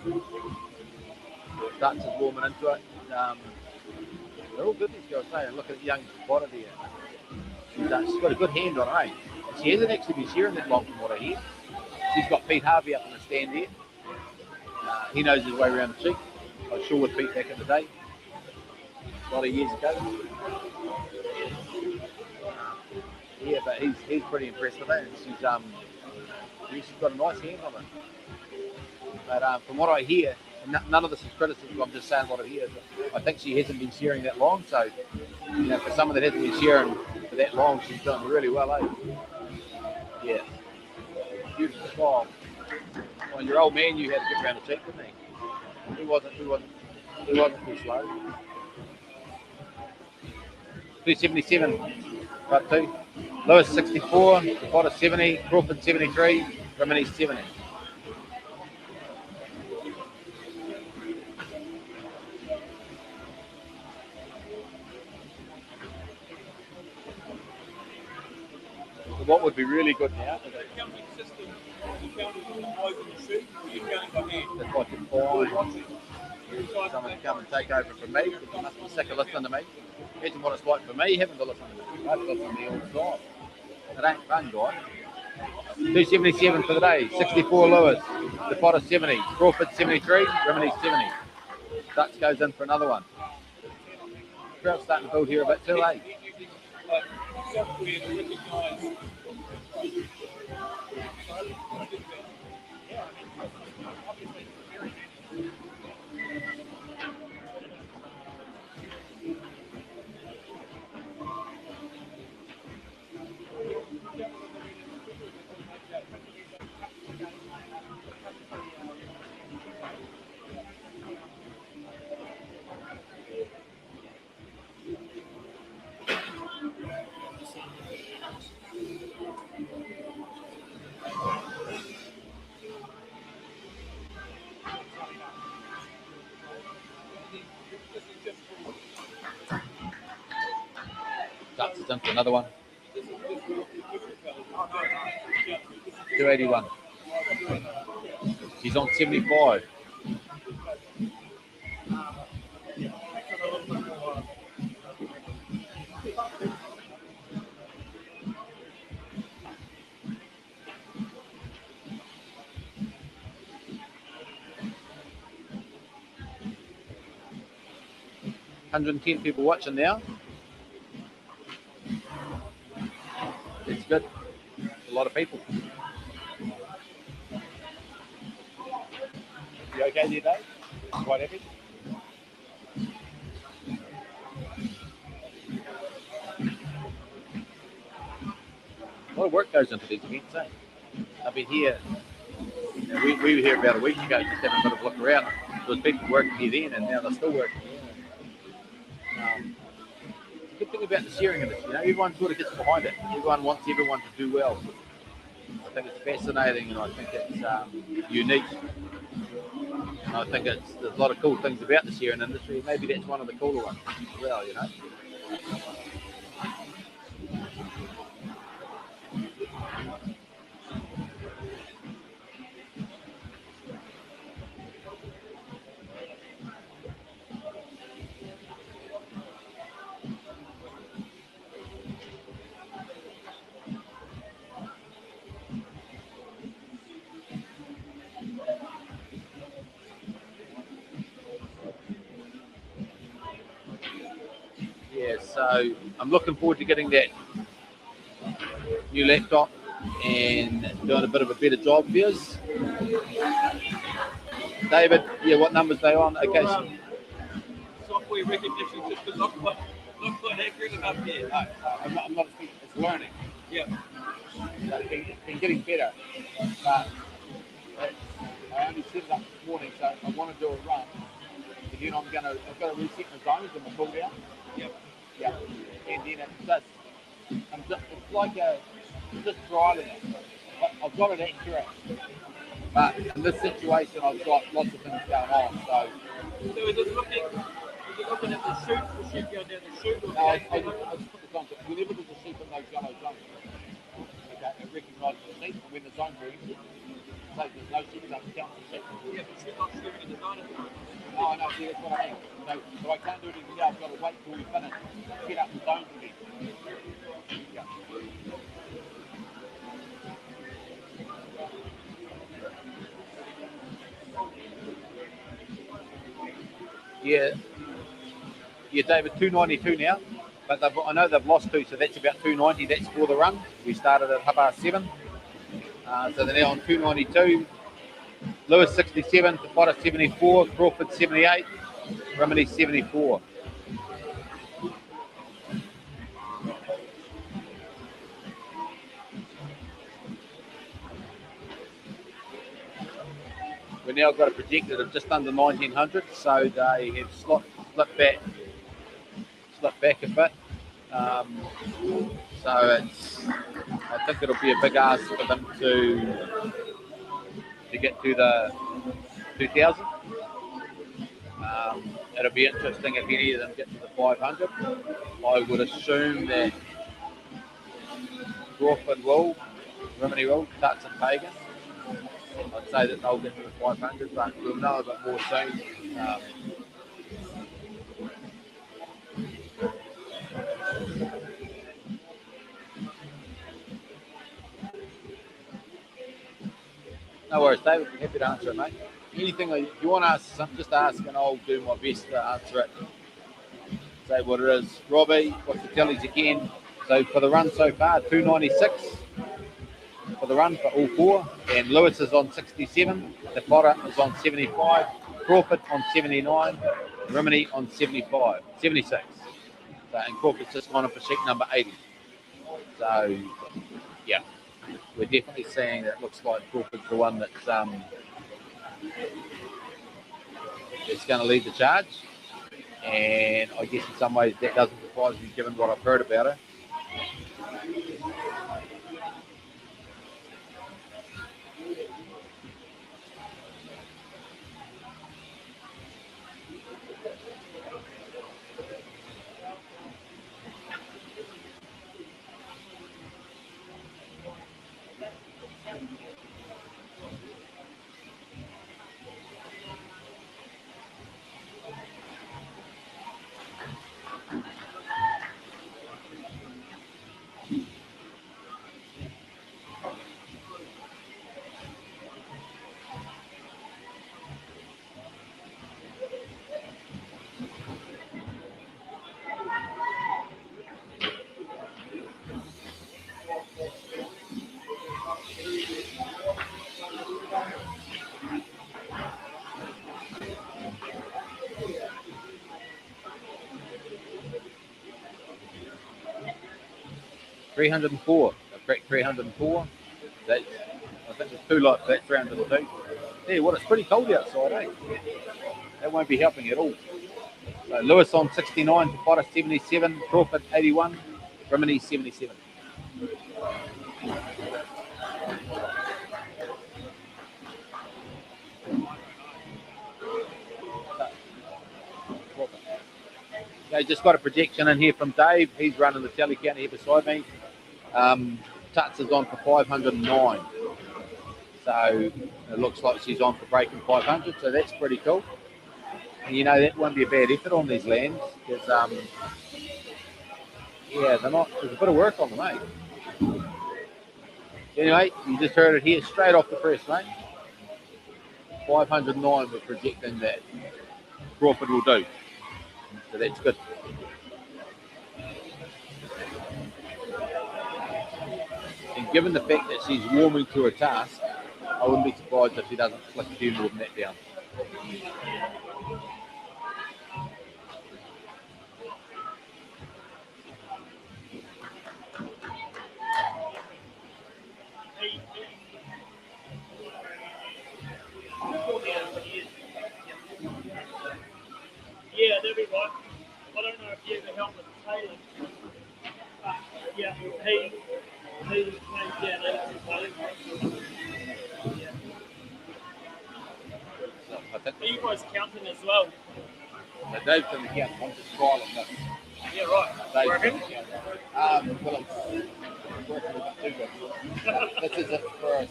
Tuts is warming into it. They're all good, these girls, eh? Look at the young Potter there. She's got a good hand on her, eh? She hasn't actually been shearing that long from what I hear. She's got Pete Harvey up in the stand there. He knows his way around the cheek. I was sure with Pete back in the day, a lot of years ago. Yeah, but he's pretty impressed with her. She's got a nice hand on her. But from what I hear, none of this is criticism. I'm just saying what I hear. I think she hasn't been shearing that long, so for someone that hasn't been shearing for that long, she's done really well, eh? Yeah, beautiful style. Well, your old man, you had to get around the cheek, didn't he? He wasn't too slow. 277, part two. Lewis 64, Potter 70, Crawford 73, Rimini 70. So what would be really good now? That's like a someone to come and take over from me, because they must be sick of listening to me. Imagine what it's like for me having to listen to me. I have to listen to me all the time. It ain't fun, guys. 277 for the day. 64 Lewis. The pot 70. Crawford 73. Remedy 70. Dutch goes in for another one. Crowd's starting to build here a bit too, eh? Dutch is in for another one. 281. He's on 75. $110 people watching now. It's good. A lot of people. You okay there, Dave? Quite happy? A lot of work goes into these events, eh? I've been here, we were here about a week ago just having a bit of a look around. There was people working here then and now they're still working here. The good thing about the sharing of this, everyone sort of gets behind it. Everyone wants everyone to do well. I think it's fascinating and I think it's unique. And I think there's a lot of cool things about the sharing industry. Maybe that's one of the cooler ones as well, Yeah, so I'm looking forward to getting that new laptop and doing a bit of a better job for us. David, yeah, what numbers they on? Okay. Software recognition system, not quite accurate enough yet. No, I'm not speaking, it's learning. Yeah. So it's been getting better. But I only set it up this morning, so I want to do a run. And then I've got to reset my zones and my cool down. Yep. Yeah. And then it's like just trialing it. I've got it accurate. But in this situation, I've got lots of things going on. So is it looking at the shoot going down the chute? No, I just put the zones. Whenever there's a sheep in those yellow zones, okay, it recognises the sheep, and when the zone moves, say there's no sheep, it doesn't count the sheep. Yeah, but you're not shooting in the zone at the moment. No, I know, see, that's what I mean. So I can't do it even now, I've got to wait till we finish, set up the zones again. Yeah. Yeah, David, 292 now, but I know they've lost 2, so that's about 290. That's for the run. We started at 7:30, so they're now on 292. Lewis 67, Tapota 74, Crawford 78, Remedy 74. We've now got a projected of just under 1900, so they have slipped back a bit. So I think it'll be a big ask for them to get to the 2000. It'll be interesting if any of them get to the 500. I would assume that Crawford will, Rimini will, Tuts and Pagan. I'd say that they'll get to the 500, but we'll know a bit more soon. No worries, David. Happy to answer it, mate. Anything if you want to ask something, just ask, and I'll do my best to answer it. Say what it is. Robbie, what's the tallies again? So for the run so far, 296 for the run for all four. And Lewis is on 67. The Potter is on 75. Crawford on 79. Rimini on 75. 76. So, and Crawford's just gone up for sheet number 80. So, yeah, we're definitely seeing that it looks like Crawford's the one that's going to lead the charge. And I guess in some ways that doesn't surprise me given what I've heard about her. $304. Correct, 304. That's, I think there's two lots. That's 302. Yeah, well, it's pretty cold outside, eh? That won't be helping at all. So Lewis on 69, Potter 77, Crawford 81, Rimini 77. Okay, just got a projection in here from Dave. He's running the tally counter here beside me. Tuts is on for 509. So it looks like she's on for breaking 500. So that's pretty cool. And you know, that won't be a bad effort on these lands. Because, yeah, they're not, there's a bit of work on them, mate. Anyway, you just heard it here straight off the press, mate. 509 we're projecting that Crawford will do. So that's good. And given the fact that she's warming to her task, I wouldn't be surprised if she doesn't flick a few more than that down. Yeah, that'd be right. I don't know if you ever help with tailing. Yeah, he came down tailing. Yeah. So I think Are you guys counting as well? Dave's in the count. I'm just trialing this. Yeah, right. Dave's in the count. Well, it's working a bit too good. This is it for us.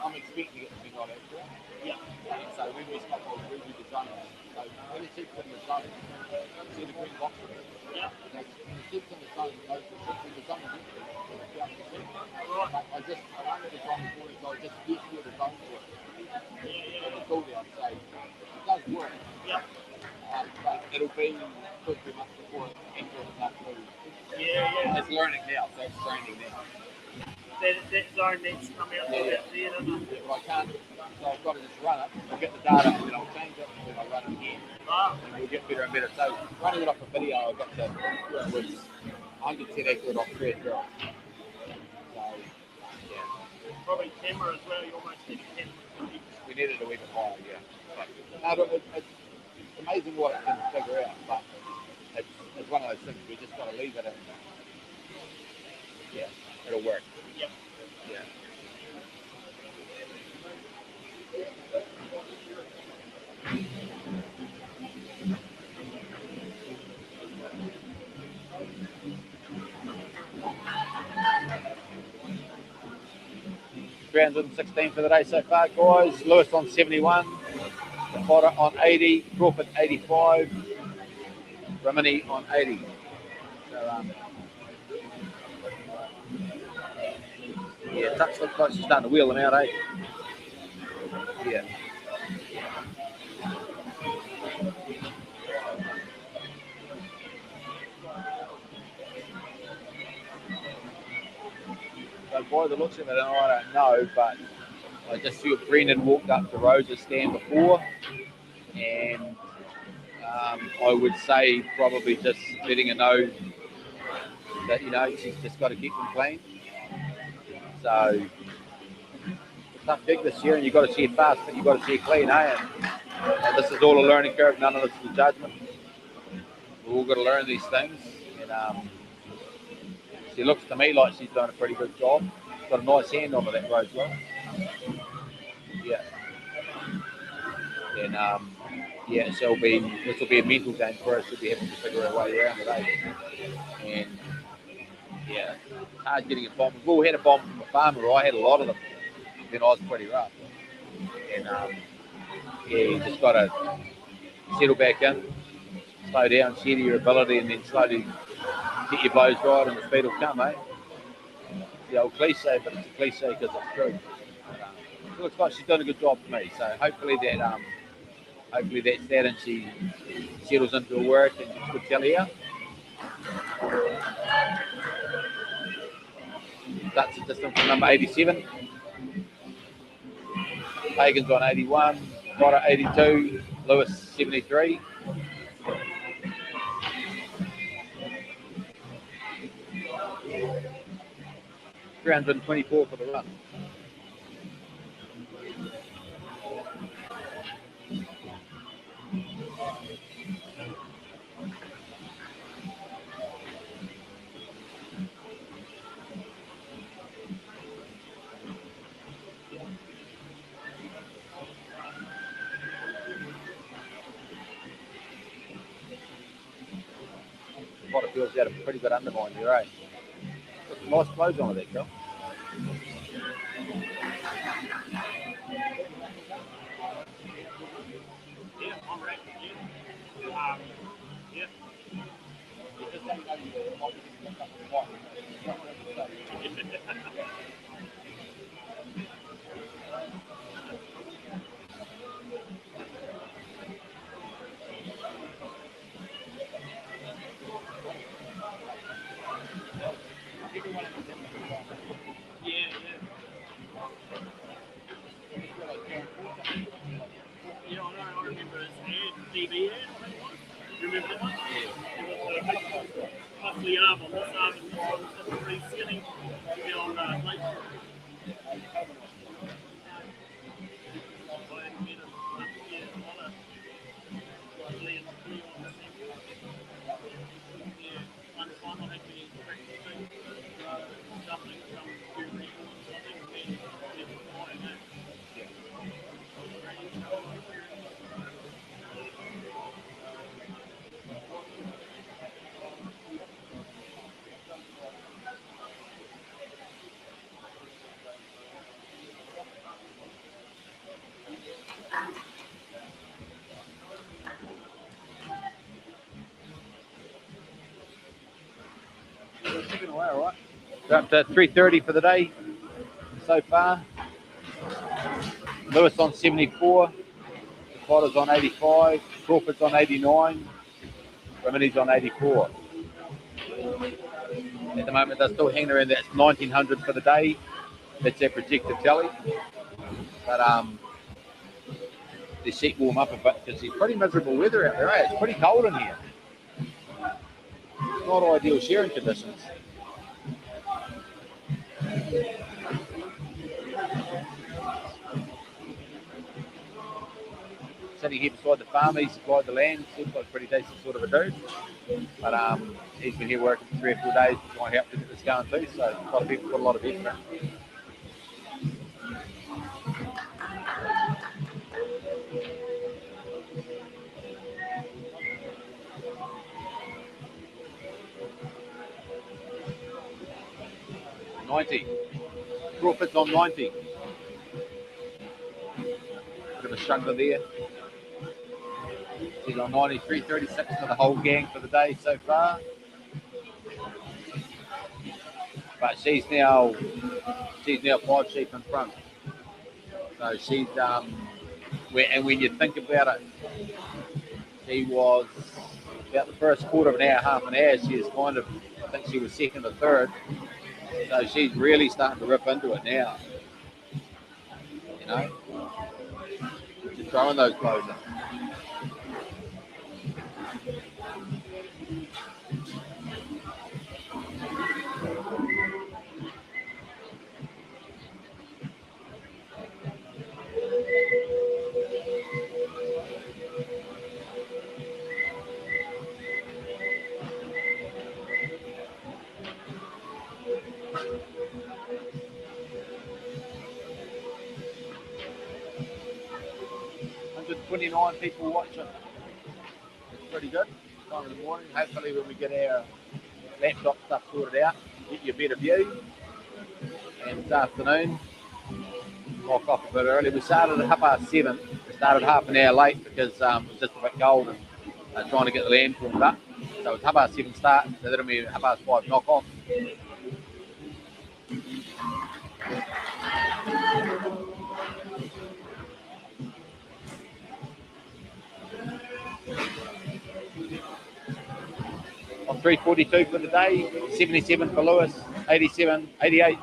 I'm expecting it to be not accurate. Yeah. And so when we stop, we'll redo the zone. So when it sits in the zone, see the green box. Yeah. When it sits in the zone, those when the zone is empty, it's down to the Right. But I wanted to try before, so I just get where the zones work. And the cool down, so it does work. Yeah. But it'll be could be much before it's accurate enough to. Yeah. It's learning now, so it's training now. That zone needs to come out Yeah. there, doesn't it? But I can't, so I've got to just run it, I'll get the data, and then I'll change it, and then I'll run it again, and we'll get better and better. So running it off a video, I got to, it was 100% accurate off 3 girls. So, yeah. Probably camera as well. You almost need a camera. We needed a wee bit higher, yeah. But, no, it's amazing what it can figure out, but it's one of those things, we just got to leave it and, yeah, it'll work. Yep. Yeah. $316 for the day so far, guys. Lewis on 71, Potter on 80, Crawford 85, Rimini on 80. So, yeah, Tuts looks like she's starting to wheel them out, eh? Yeah. So by the looks of it, I don't know, but I just feel Brendan walked up to Rose's stand before, and I would say probably just letting her know that she's just got to keep them clean. So it's a tough gig this year, and you've got to see it fast, but you've got to see it clean, eh? And this is all a learning curve. None of this is a judgment. We've all got to learn these things, and she looks to me like she's done a pretty good job. She's got a nice hand on her, that Rose well. Yeah. And yeah, this will be a mental game for us. She'll be having to figure our way around today. And yeah, it's hard getting a bomb. We've all had a bomb from a farmer. I had a lot of them. Then I was pretty rough. And yeah, you just got to settle back in, slow down, share your ability, and then slowly get your blows right, and the speed will come, eh? The old cliche, but it's a cliche because it's true. But, it looks like she's done a good job for me. So hopefully that's that, and she settles into her work and gets good telly out. That's a distance from number 87. Hagen's on 81, Goddard 82, Lewis 73. $324 for the run. Potter feels out a pretty good undermine there, eh? Got some nice clothes on with that girl. Yeah, I'm ready. Yeah. Yeah, I remember his ad, DB ad, I think it was. You remember that one? Yeah. It was roughly arm on this arm and this on the free ceiling on Lake Shore. All right. We're up to 330 for the day so far. Lewis on 74, Potter's on 85, Crawford's on 89, Remedi's on 84. At the moment, they're still hanging around that 1900 for the day. That's their projected tally. But the sheep warm up a bit because it's pretty miserable weather out there. Eh? It's pretty cold in here. Not ideal shearing conditions. Sitting here beside the farmer, he supplied the land. Seems like a pretty decent sort of a dude. But he's been here working for 3 or 4 days to try and help to get this going too. So a lot of people put a lot of effort in. $90. Crawford's on 90. Bit of a struggler there. She's on 93.36 for the whole gang for the day so far. But she's now 5 sheep in front. So she's when you think about it, she was about the first quarter of an hour, half an hour. She was kind of, I think she was second or third. So she's really starting to rip into it now. You know, just throwing those blows in. $129 people watching. It's pretty good. Time in the morning. Hopefully, when we get our laptop stuff sorted out, get you a better view. And this afternoon, walk off a bit early. We started at 7:30. We started half an hour late because it was just a bit cold and trying to get the land warmed up. So it's 7:30 start, so that'll be 5:30 knock off. On 3:42 for the day, 77 for Lewis, 87, 88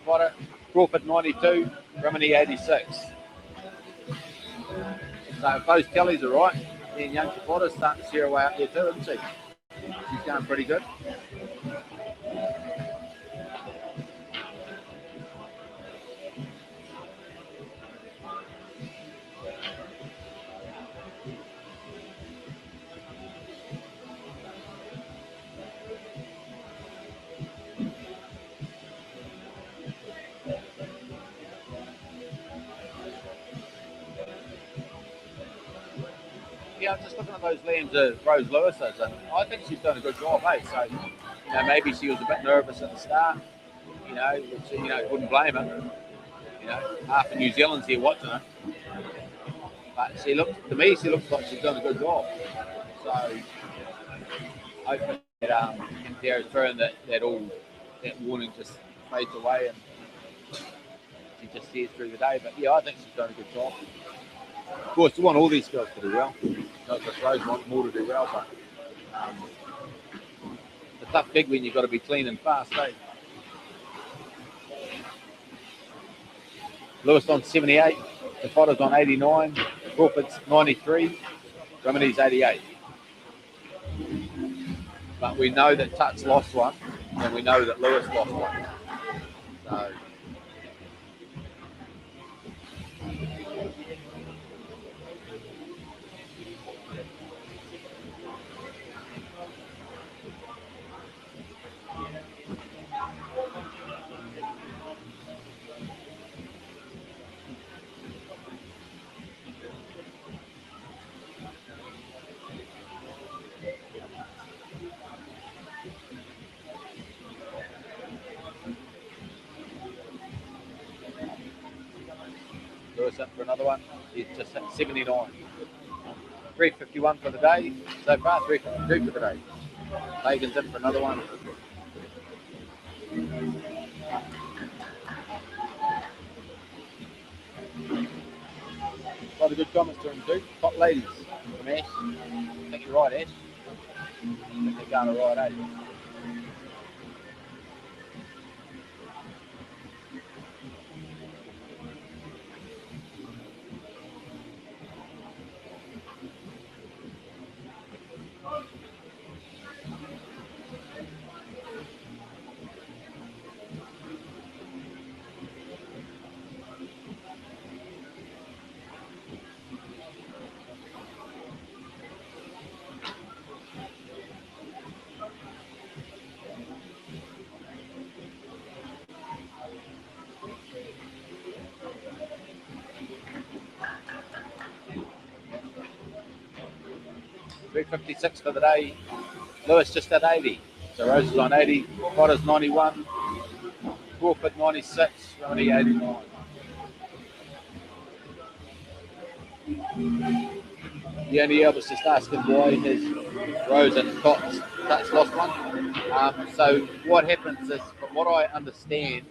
for Crawford 92, Rimini 86. So if those tellies are right, then young Tafota's starting to steer away up there too, isn't she? She's going pretty good. Yeah, I'm just looking at those lambs that Rose Lewis is, and I think she's done a good job, hey. So, maybe she was a bit nervous at the start, which, wouldn't blame her. Half of New Zealand's here watching her. But she looks like she's done a good job. So, hopefully that carries through and that warning just fades away and she just steers through the day. But yeah, I think she's done a good job. Of course, you want all these girls to do well. Not just Rose wants more to do well, but it's a tough gig when you've got to be clean and fast, eh? Lewis on 78, Tafota's on 89, Crawford's 93, Rimini's 88. But we know that Tut's lost one, and we know that Lewis lost one. So. Lewis up for another one. He's just hit 79. 351 for the day. So far, 352 for the day. Hagen's in for another one. A lot of good comments to him too. Top ladies from Ash. I think you're right, Ash. I think they're going all right, eh? $356 for the day. Lewis just at 80. So Rose is on 80. Potter's 91. Crawford 96. Rimini 89. The only Elvis just asking why is Rose and Tut's lost one. So what happens is, from what I understand,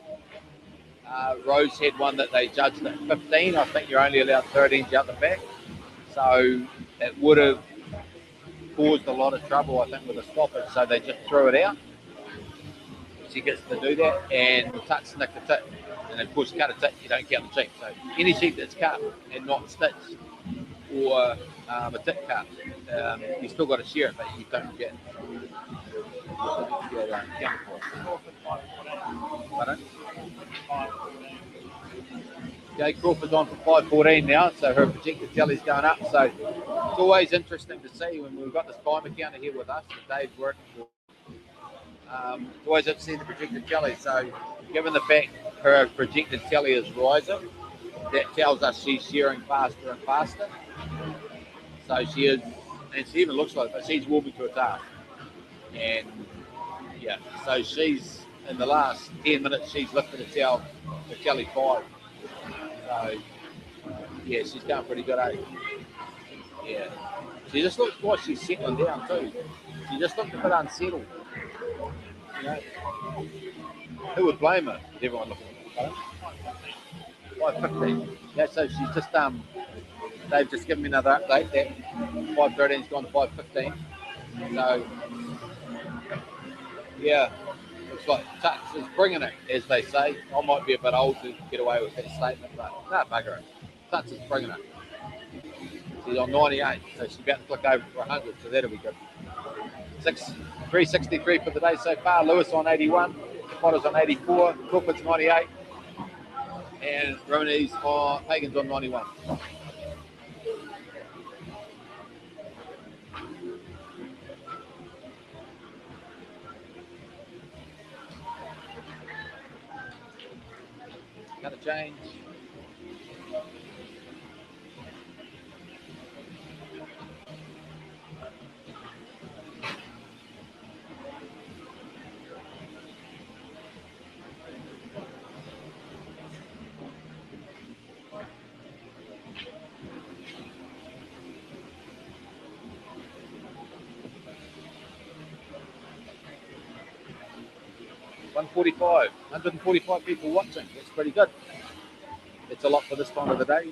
Rose had one that they judged at 15. I think you're only allowed 13s out the back. So it would have caused a lot of trouble, I think, with the stoppage. So they just threw it out. She gets to do that, and Tuts nick the tip. And of course, cut a tip, you don't count the sheep. So any sheep that's cut and not stitched or a tip cut, you still got to share it, but you don't get count for it. Pardon? Jay Crawford's on for 5:14 now, so her projected tally's going up. So it's always interesting to see when we've got this timer counter here with us that Dave's working for. It's always interesting the projected tally. So given the fact her projected tally is rising, that tells us she's shearing faster and faster. So she is, and she even looks like it, but she's warming to a task. And yeah, so she's in the last 10 minutes she's lifted the tally 5. So yeah, she's going pretty good, eh? Yeah. She just looks like she's settling down too. She just looked a bit unsettled. You know, who would blame her? Everyone looking at her. 5:15. Yeah, so she's just they've just given me another update that 5:13's gone to 5:15. So yeah, looks like Tuts is bringing it, as they say. I might be a bit old to get away with that statement, but no, bugger it. Tuts is bringing it. She's on 98, so she's about to click over for 100, so that'll be good. 363 for the day so far. Lewis on 81, Potter's on 84, Crawford's 98, and Romanese on Pagan's on 91. Gonna change. $145, 145 people watching. That's pretty good. It's a lot for this time of the day.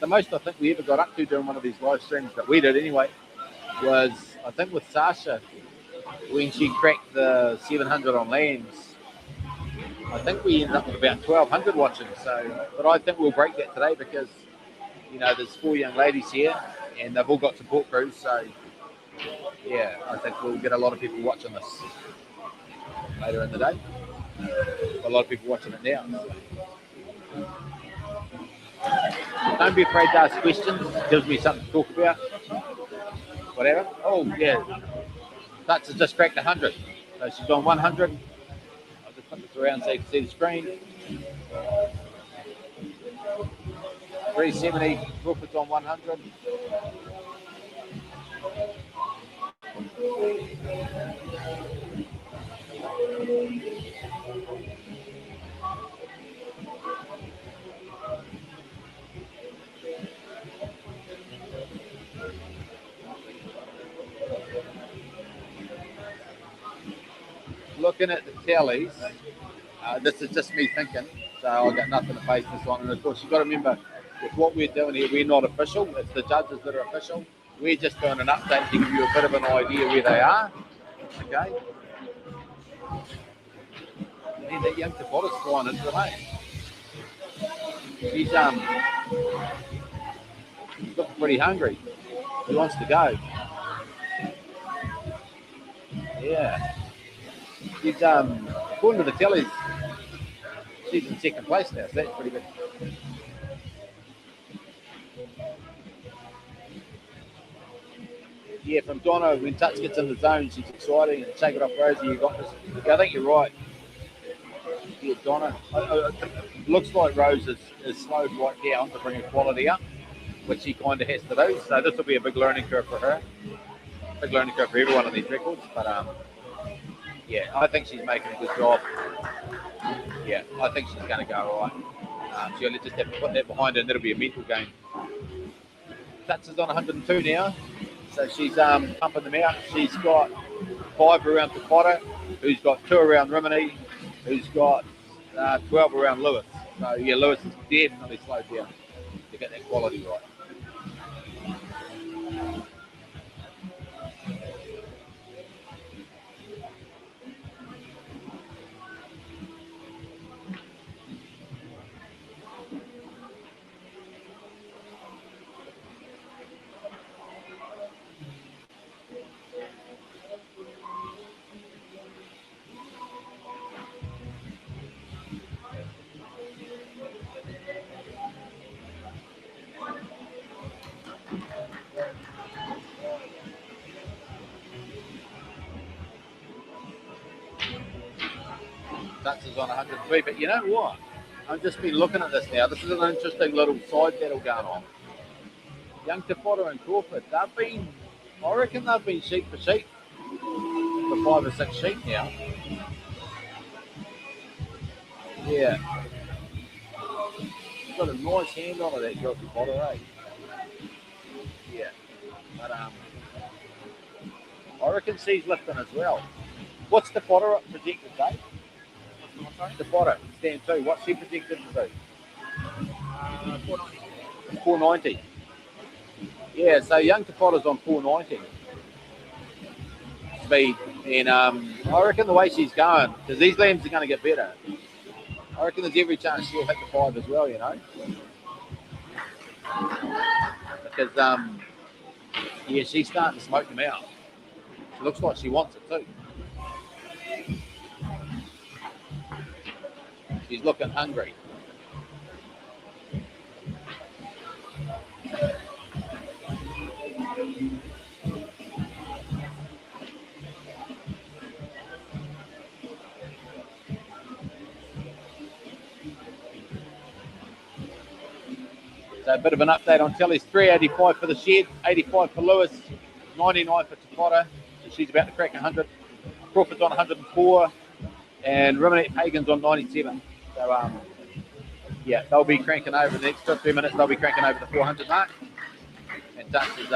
The most I think we ever got up to during one of these live streams that we did anyway was, I think, with Sasha when she cracked the 700 on lambs. I think we ended up with about 1,200 watching. So, but I think we'll break that today because there's 4 young ladies here and they've all got support crews. So yeah, I think we'll get a lot of people watching this later in the day. A lot of people watching it now. Don't be afraid to ask questions. It gives me something to talk about. Whatever. Oh yeah, Tuts has just cracked 100. So she's on 100. I'll just put this around so you can see the screen. 370. Crawford's on 100. Looking at the tallies, this is just me thinking, so I've got nothing to base this on. And of course, you've got to remember, with what we're doing here, we're not official. It's the judges that are official. We're just doing an update to give you a bit of an idea where they are. Okay. And that young Tabota's flying into the lane. She's looking pretty hungry. She wants to go. Yeah. She's according to the tellies, she's in second place now, so that's pretty good. Yeah, from Donna, when Tuts gets in the zone, she's exciting and shake it off Rosie, you got this. I think you're right. Yeah, Donna. It looks like Rose is slowed right down to bring her quality up, which she kind of has to do. So this will be a big learning curve for her. Big learning curve for everyone on these records. But yeah, I think she's making a good job. Yeah, I think she's going to go all right. She'll just have to put that behind her and it'll be a mental game. Tuts is on 102 now. So she's pumping them out. She's got 5 around Takota, who's got 2 around Rimini, who's got 12 around Lewis. So yeah, Lewis is definitely slowed down to get that quality right. Dutch is on 103, but you know what? I've just been looking at this now. This is an interesting little side battle going on. Young Te Whara and Crawford, I reckon they've been sheep for sheep for 5 or 6 sheep now. Yeah. He's got a nice hand on it, that girl Te Whara, eh? Yeah. But I reckon she's lifting as well. What's the Whara projected, Dave? The Whara, stand 2. What's she projected to do? 490. Yeah, so Young Te Whara's on 490 speed. And I reckon the way she's going, because these lambs are going to get better, I reckon there's every chance she'll hit the 5 as well, you know. Because, yeah, she's starting to smoke them out. It looks like she wants it too. She's looking hungry. So a bit of an update on Telly's 385 for the shed, 85 for Lewis, 99 for Te Whara. So she's about to crack 100. Crawford's on 104, and Rimanette Pagan's on 97. So yeah, they'll be cranking over the next 2 or 3 minutes. They'll be cranking over the 400 mark. And Dutch is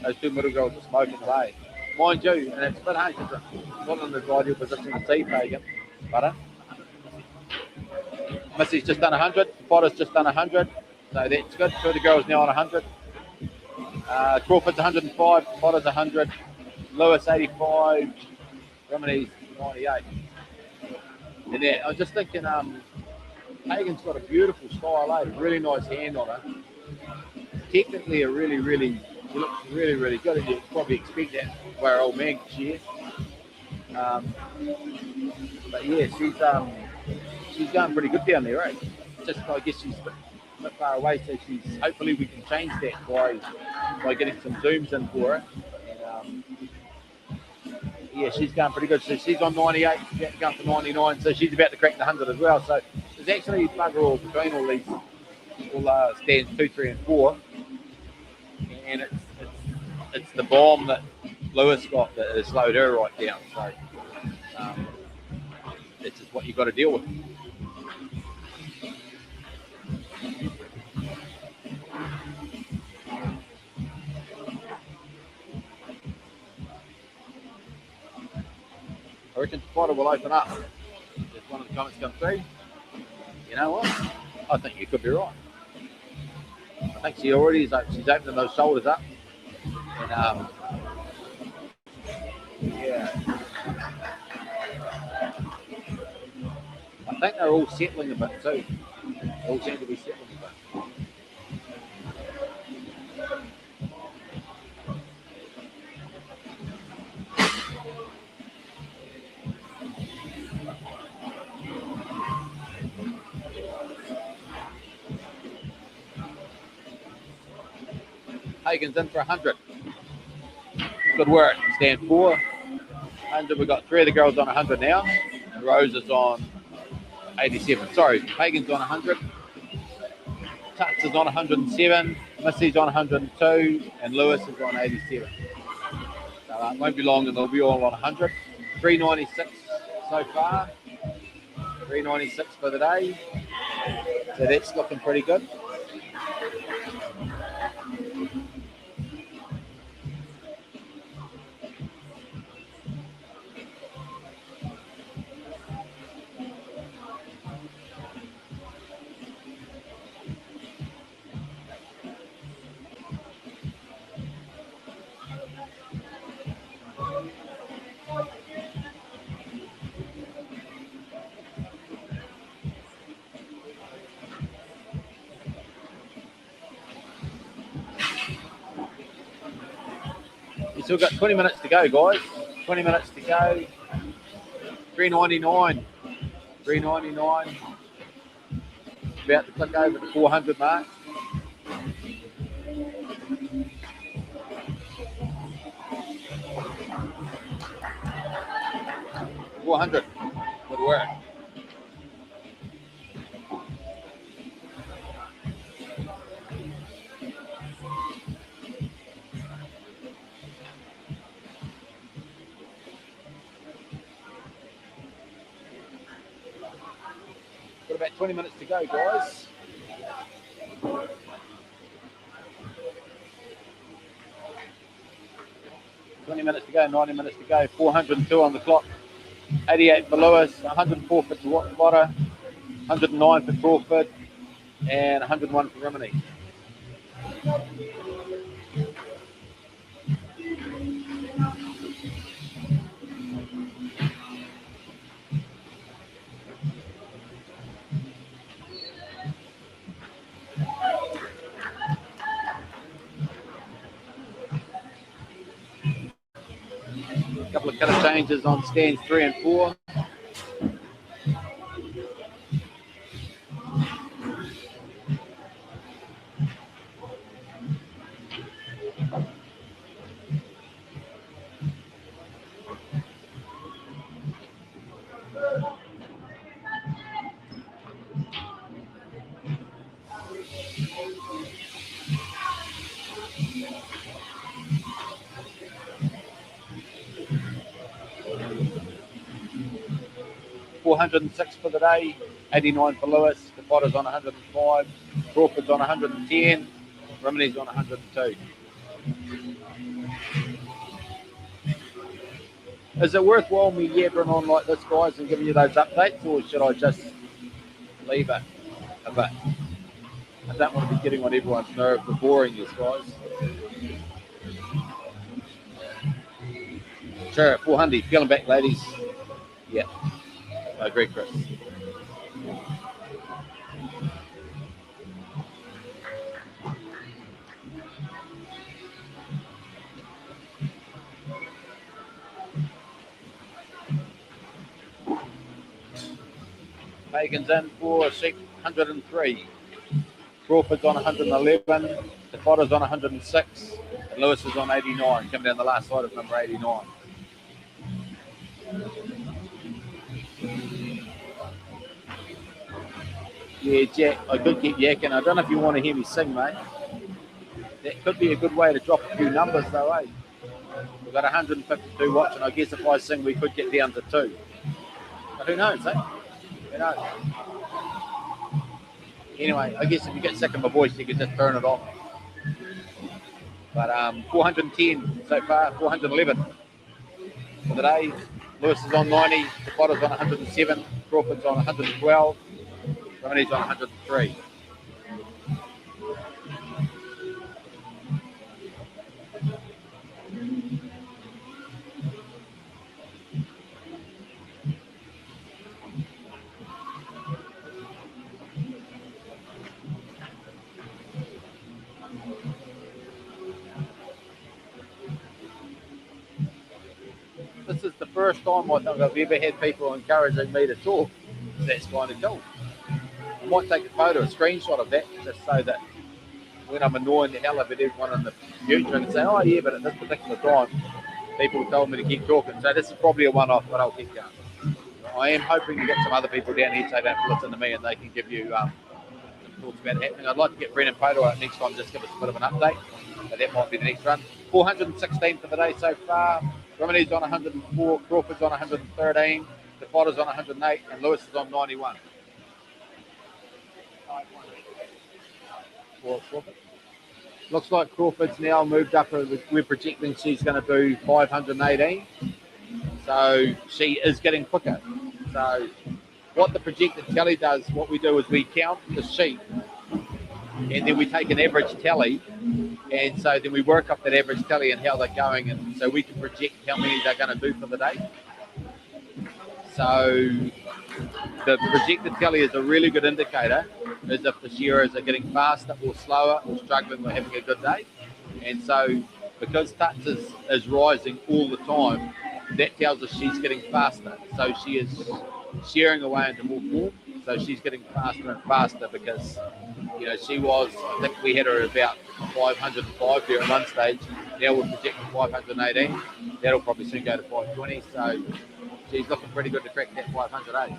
those 2 middle girls are smoking away. Mind you, and it's a bit hard because it's not in the ideal position to see Pagan, but Missy's just done 100, Potter's just done 100, so that's good. 2 of the girls now on 100. Crawford's 105, Potter's 100, Lewis 85, Rimanette's 98. And yeah, I was just thinking, Pagan's got a beautiful style, really nice hand on her. Technically, she looks really, really good, and you'd probably expect that where her old man could share. But yeah, she's going pretty good down there, right? Just I guess she's a bit far away, so hopefully we can change that by getting some zooms in for her. And, yeah, she's going pretty good. So she's on 98, going for 99, so she's about to crack the 100 as well. So there's actually bugger all between all these stands 2, 3, and 4, and it's the bomb that Lewis got that has slowed her right down. So this is what you've got to deal with. I reckon Spider will open up. If one of the comments come through, you know what? I think you could be right. I think she already is. She's opening those shoulders up, and yeah, I think they're all settling a bit too. They all seem to be settling a bit. Hagen's in for 100. Good work. Stand 4. 100. We've got 3 of the girls on 100 now. And Rose is on 87. Sorry, Hagen's on 100. Tuts is on 107. Missy's on 102. And Lewis is on 87. So it won't be long and they'll be all on 100. 396 so far. 396 for the day. So that's looking pretty good. still got 20 minutes to go, guys. 20 minutes to go. $3.99. $3.99. About to click over the 400 mark. $400 would work. Got about 20 minutes to go, guys. $20 to go, 90 minutes to go, 402 on the clock, 88 for Lewis, 104 for Potter, 109 for Crawford, and 101 for Rimini. A couple of colour changes on stands 3 and 4. $406 for the day, 89 for Lewis, the Potter's on 105, Crawford's on 110, Rimini's on 102. Is it worthwhile me yabbering on like this, guys, and giving you those updates, or should I just leave it a bit? I don't want to be getting on everyone's nerves for boring you guys. Sure, 400, feeling back, ladies. Yeah, I agree, Chris. Megan's in for sheep 103. Crawford's on 111. The Potter's on 106. And Lewis is on 89, coming down the last side of number 89. Yeah, Jack, I could get yakking. I don't know if you want to hear me sing, mate. That could be a good way to drop a few numbers, though, eh? We've got 152 watching. I guess if I sing, we could get down to 2. But who knows, eh? Who knows? Anyway, I guess if you get sick of my voice, you can just turn it off. But 410 so far, 411 for the day. Lewis is on 90, the Potter's on 107, Crawford's on 112, Rimini's on 103. This is the first time I think I've ever had people encouraging me to talk. That's kind of cool. I might take a photo, a screenshot of that, just so that when I'm annoying the hell out of everyone in the future and say, oh yeah, but at this particular time, people told me to keep talking. So this is probably a one-off, but I'll keep going. I am hoping to get some other people down here so they don't listen to me and they can give you some thoughts about it happening. I'd like to get Brendan Poto out next time, just give us a bit of an update. But that might be the next run. 416 for the day so far. Rimini's on 104, Crawford's on 113, the Potter's on 108, and Lewis is on 91. Looks like Crawford's now moved up. We're projecting she's going to do 518. So she is getting quicker. So what the projected tally does, what we do is we count the sheep and then we take an average tally, and so then we work up that average tally and how they're going, and so we can project how many they're going to do for the day. So the projected tally is a really good indicator as if the shearers are getting faster or slower or struggling or having a good day. And so because touch is rising all the time, that tells us she's getting faster. So she is shearing away into more form. So she's getting faster and faster because, she was, I think we had her at about 505 there at one stage. Now we're projecting 518. That'll probably soon go to 520. So she's looking pretty good to crack that 508.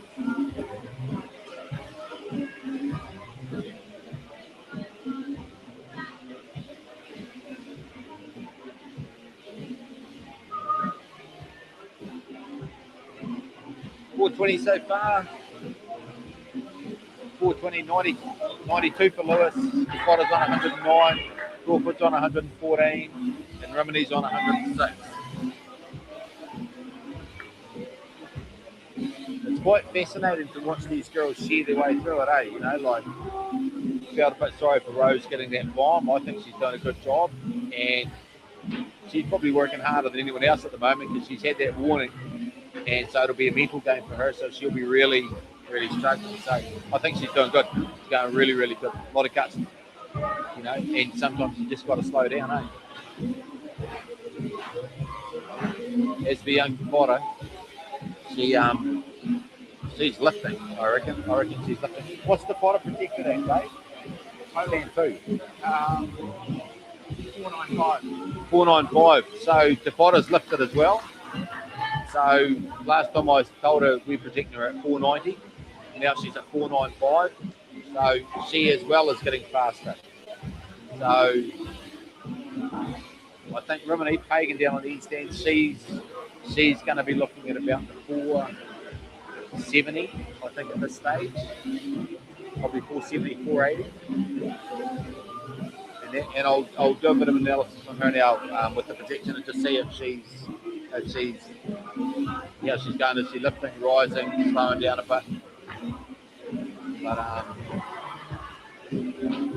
420 so far. 420, 92 for Lewis. Potter's on 109. Crawford's on 114. And Rimini's on 106. It's quite fascinating to watch these girls shear their way through it, like felt a bit sorry for Rose getting that bomb. I think she's done a good job, and she's probably working harder than anyone else at the moment because she's had that warning, and so it'll be a mental game for her. So she'll be really, really struggling. So I think she's doing good. She's going really, really good. A lot of cuts, and sometimes you just got to slow down, As the young Potter, she's lifting. I reckon she's lifting. What's the Potter protected at, Dave? Stand 2. 495. 495. So the Potter's lifted as well. So last time I told her we protected her at 490. Now she's at 495. So she as well is getting faster. So I think Rimini Pagan down on the east end, she's going to be looking at about the 470, I think, at this stage. Probably 470, 480. And I'll do a bit of analysis on her now with the protection and just see if she's going, is she lifting, rising, slowing down a bit. But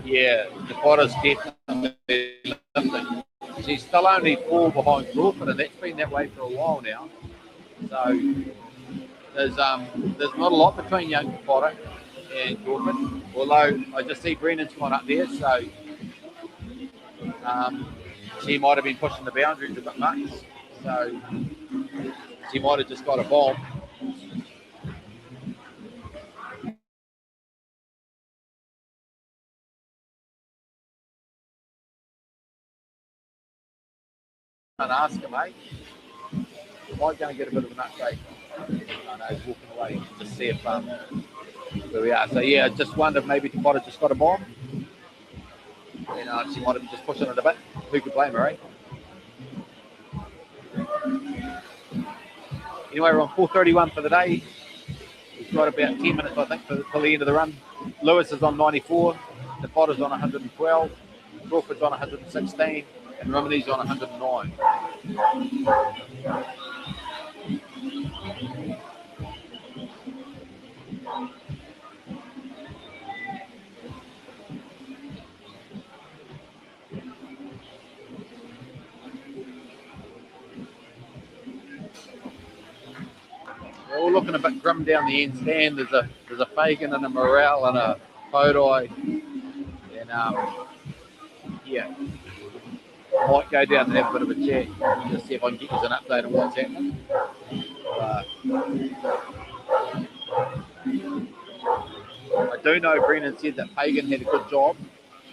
the Potter's definitely lifting. She's still only 4 behind Crawford, and that's been that way for a while now. So there's not a lot between young Potter and Crawford, although I just see Brennan's gone up there, so she might have been pushing the boundaries a bit much, so she might have just got a bomb. And ask her, mate. I might go and get a bit of an update. I know he's walking away to see if where we are. So I just wondered maybe Potter just got a bomb. She might have been just pushing it a bit. Who could blame her, Anyway, we're on 4:31 for the day. We've got about 10 minutes, I think, till the end of the run. Lewis is on 94. The Potter's on 112. Crawford's on 116. And Rimini's on 109. We're all looking a bit grim down the end stand. There's a Fagan and a Morel and a Podai. And I might go down and have a bit of a chat and just see if I can get you an update on what's happening. I do know Brennan said that Pagan had a good job.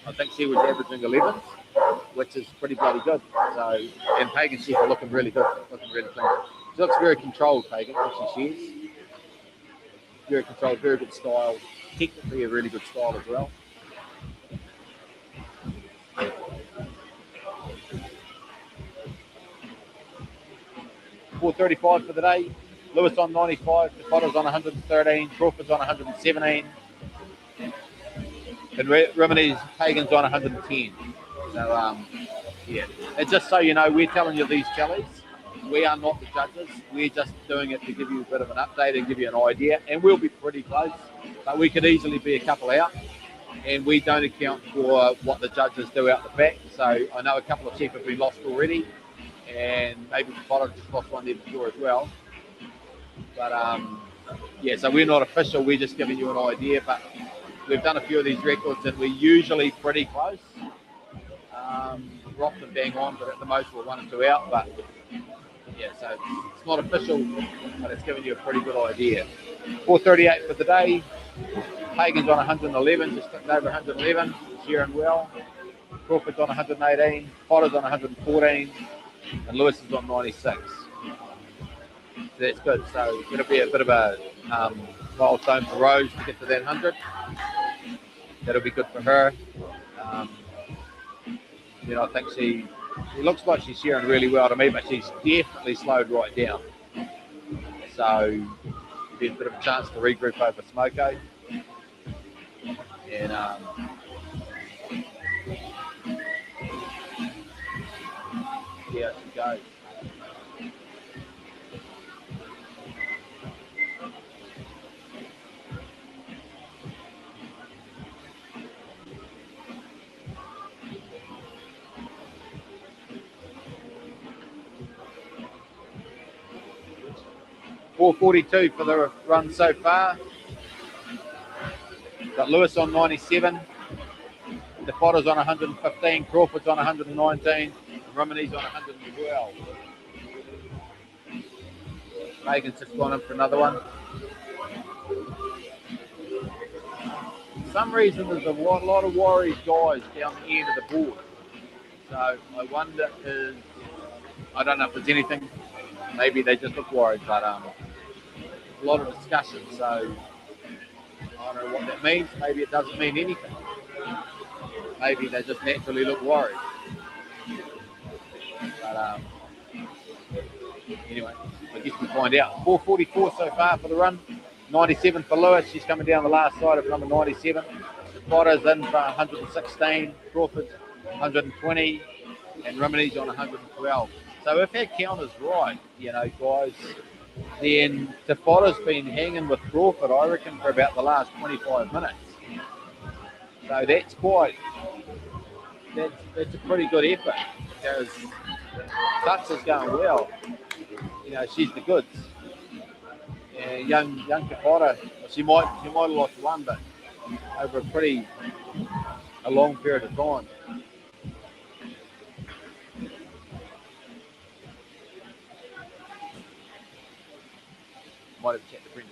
I think she was averaging 11th, which is pretty bloody good. So, and Pagan's sheep are looking really good, looking really clean. She looks very controlled, Pagan, when she shears. Very controlled, very good style. Technically a really good style as well. $4.35 for the day. Lewis on 95, the Potter's on 113, Crawford's on 117, and Rimini's Pagan's on 110. So, and just so you know, we're telling you these tallies. We are not the judges. We're just doing it to give you a bit of an update and give you an idea. And we'll be pretty close, but we could easily be a couple out. And we don't account for what the judges do out the back. So I know a couple of sheep have been lost already, and maybe the Potter just lost one there before as well. But so we're not official. We're just giving you an idea. But we've done a few of these records, and we're usually pretty close. dropped and bang on, but at the most we're 1 and 2 out. But yeah, so it's not official, but it's giving you a pretty good idea. 438 for the day. Pagan's on 111, just over 111. Sharing well. Crawford's on 118. Potter's on 114, and Lewis is on 96. So that's good. So it'll be a bit of a milestone for Rose to get to that 100. That'll be good for her. I think she looks like she's sharing really well to me, but she's definitely slowed right down. So there's a bit of a chance to regroup over Smoko. And yeah, she goes. $4.42 for the run so far. Got Lewis on 97. DeFotter's on 115. Crawford's on 119. Rimini's on 112. Megan's just gone in for another one. For some reason, there's a lot of Warriors guys down the end of the board. So I wonder I don't know if there's anything. Maybe they just look worried, but a lot of discussion. So I don't know what that means. Maybe it doesn't mean anything. Maybe they just naturally look worried. But anyway, I guess we'll find out. 4:44 so far for the run. 97 for Lewis. She's coming down the last side of number 97. Potter's in for 116. Crawford's 120. And Rimini's on 112. So if our count is right, guys, then DeFotter's been hanging with Crawford, I reckon, for about the last 25 minutes. So that's a pretty good effort because Tux is going well. She's the goods. Young DeFotter, she might have lost one, but over a long period of time. Might have checked the print.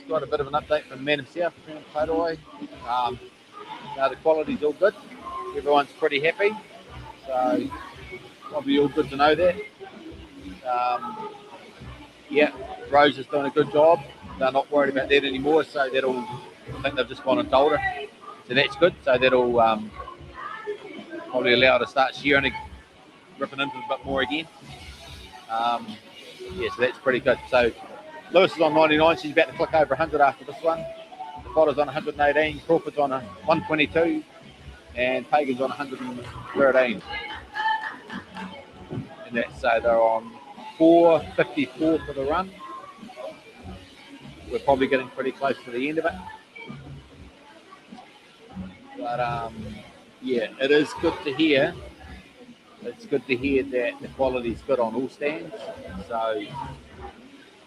Got a bit of an update from the man himself, Totoi. The quality's all good. Everyone's pretty happy. So probably all good to know that. Rose is doing a good job. They're not worried about that anymore. So I think they've just gone and told her. So that's good. So that'll probably allow her to start shearing, ripping into a bit more again. So that's pretty good. So Lewis is on 99. She's about to click over 100 after this one. The Potter's on 118. Crawford's on 122. And Pagan's on 113. And that's so they're on 4:54 for the run. We're probably getting pretty close to the end of it. But it is good to hear. It's good to hear that the quality's good on all stands. So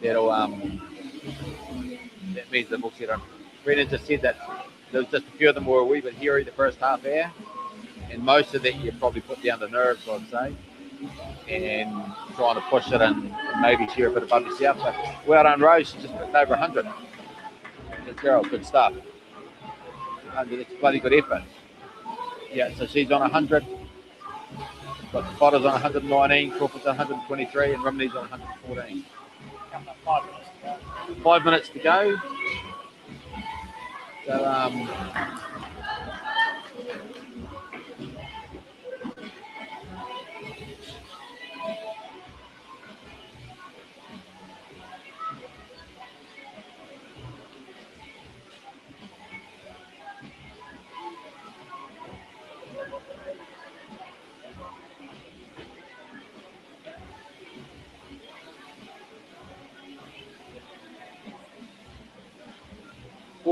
that means they've all set on. Brendan just said that there was just a few of them were a wee bit hairy the first half hour, and most of that you probably put down to nerves, I'd say, and trying to push it and maybe shear a bit above yourself. But well done, Rose. She just picked over 100. Good girl, good stuff. That's a bloody good effort. Yeah, so she's on 100. Got the Potter's on 119, Crawford's on 123, and Rimini's on 114. 5 minutes to go. So,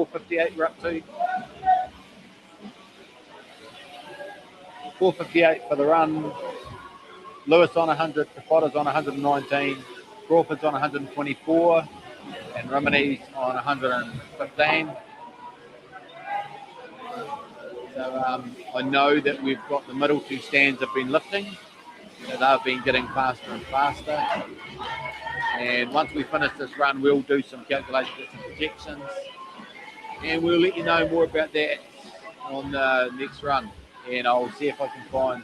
458 we're up to. 458 for the run. Lewis on 100, Potter's on 119, Crawford's on 124, and Rimini's on 115. So I know that we've got the middle two stands have been lifting, so they've been getting faster and faster. And once we finish this run, we'll do some calculations and projections, and we'll let you know more about that on the next run. And I'll see if I can find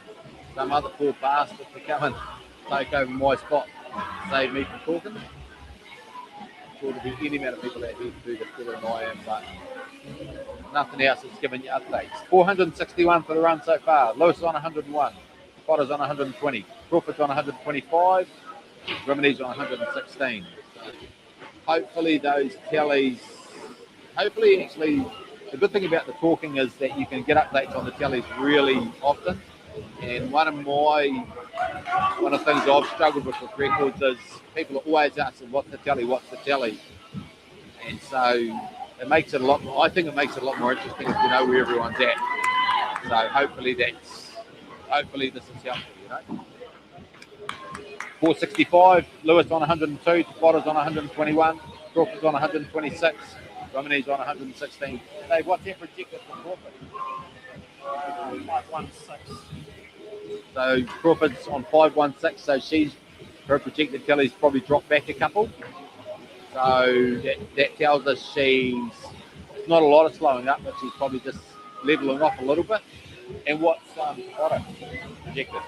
some other poor bastard to come and take over my spot, save me from talking. I'm sure there'll be any amount of people out here to do this better than I am, but nothing else that's giving you updates. 461 for the run so far. Lewis is on 101, Potter's on 120, Crawford's on 125, Rimini's on 116. So hopefully those tellies, actually, the good thing about the talking is that you can get updates on the tellies really often. And one of the things I've struggled with records is people are always asking, what's the telly? And so it makes it I think it makes it a lot more interesting if you know where everyone's at. So hopefully this is helpful, you know. 465, Lewis on 102, Potter's on 121, Crawford's on 126, Rimini's on 116. Dave, what's that projected for Crawford? 516. So Crawford's on 516, so her projected telly's probably dropped back a couple. So that tells us she's not a lot of slowing up, but she's probably just leveling off a little bit. And what's Potter projected?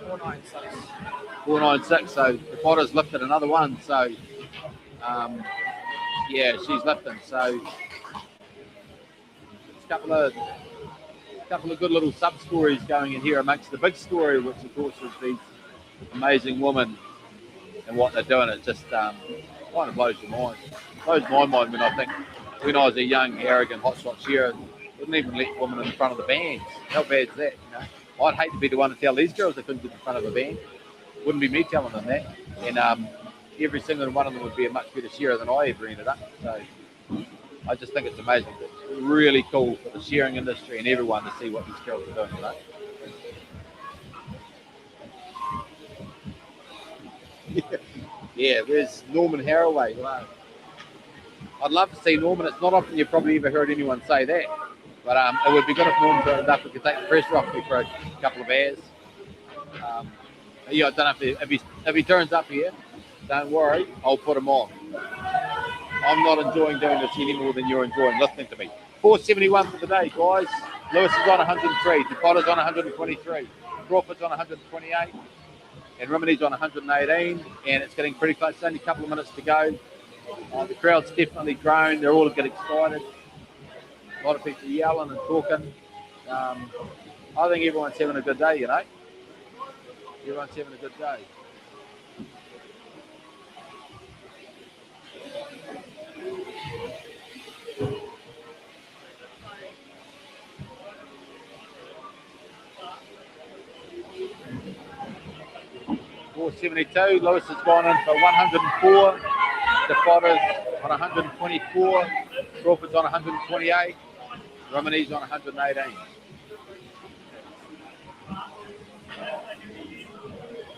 496. 496, so the Potter's lifted another one, so yeah, she's lifting. So it's a couple of good little sub stories going in here amongst the big story, which of course is these amazing women and what they're doing. It just kind of blows your mind. It blows my mind when I think when I was a young, arrogant hotshot shearer, wouldn't even let women in front of the bands. How bad's that? You know, I'd hate to be the one to tell these girls they couldn't get in front of a band. Wouldn't be me telling them that. And every single one of them would be a much better shearer than I ever ended up. So I just think it's amazing. It's really cool for the shearing industry and everyone to see what these girls are doing, you know. Yeah, there's Norman Haraway. Wow. I'd love to see Norman. It's not often you've probably ever heard anyone say that. But it would be good if Norman turned up. We could take the pressure off me for a couple of hours. Yeah, I don't know if he turns up here, don't worry, I'll put him on. I'm not enjoying doing this any more than you're enjoying listening to me. 471 for the day, guys. Lewis is on 103, Potter's on 123, Crawford's on 128, and Rimini's on 118, and it's getting pretty close. It's only a couple of minutes to go. The crowd's definitely grown. They're all getting excited. A lot of people yelling and talking. I think everyone's having a good day, you know. Everyone's having a good day. $472. Lewis has gone in for 104. The Potter's on 124. Crawford's on 128. Rimini's on 118.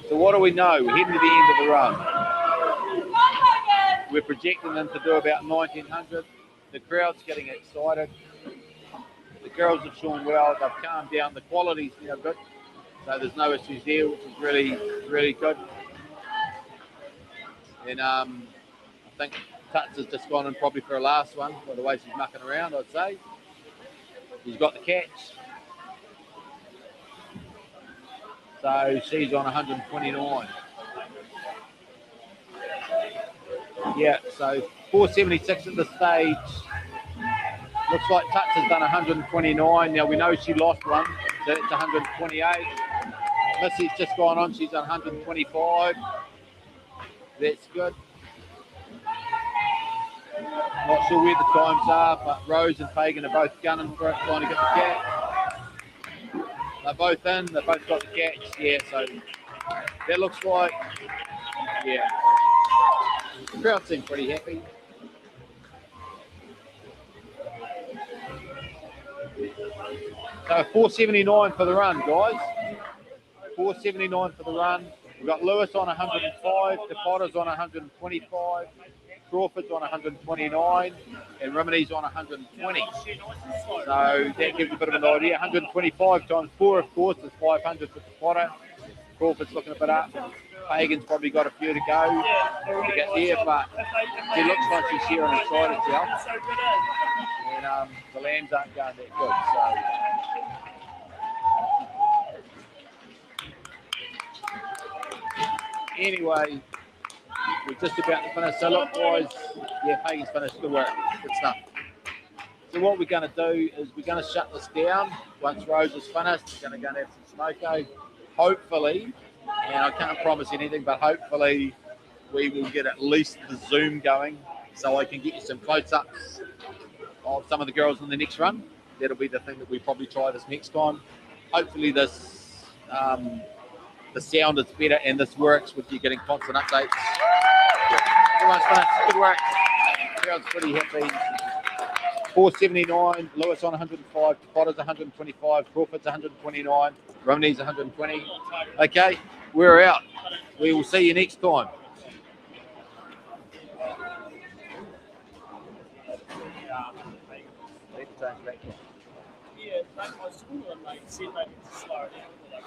So what do we know? We're heading to the end of the run. We're projecting them to do about 1900. The crowd's getting excited. The girls have shown well. They've calmed down. The quality's now good. So there's no issues there, which is really, really good. And I think Tuts has just gone in probably for a last one by the way she's mucking around, I'd say. He's got the catch. So she's on 129. Yeah, so 476 at the stage. Looks like Tuts has done 129. Now we know she lost one, so it's 128. Missy's just gone on, she's on 125. That's good. Not sure where the times are, but Rose and Fagan are both gunning for it, trying to get the catch. They're both in, they've both got the catch, yeah, so that looks like, yeah. Crowd seem pretty happy. So 479 for the run, guys. 479 for the run. We've got Lewis on 105, DeFotta's on 125, Crawford's on 129, and Rimini's on 120. So that gives you a bit of an idea. 125 times 4, of course, is 500 for DeFotta. Crawford's looking a bit up. Pagan's probably got a few to go to get there, but she looks like she's here on inside herself. And the lambs aren't going that good. So anyway, we're just about to finish. So look, guys, yeah, Pagan's finished. Good work. Good stuff. So what we're going to do is we're going to shut this down once Rose is finished. We're going to go and have some smoko. Hopefully, and I can't promise anything, but hopefully we will get at least the Zoom going so I can get you some close-ups of some of the girls in the next run. That'll be the thing that we probably try this next time. Hopefully this the sound is better and this works with you getting constant updates. Everyone's finished. Good work. Crowd's pretty happy. 479, Lewis on 105, Potter's 125, Crawford's 129, Rimini's 120. Okay, we're out. We will see you next time. Yeah, like my school and like see like slow down.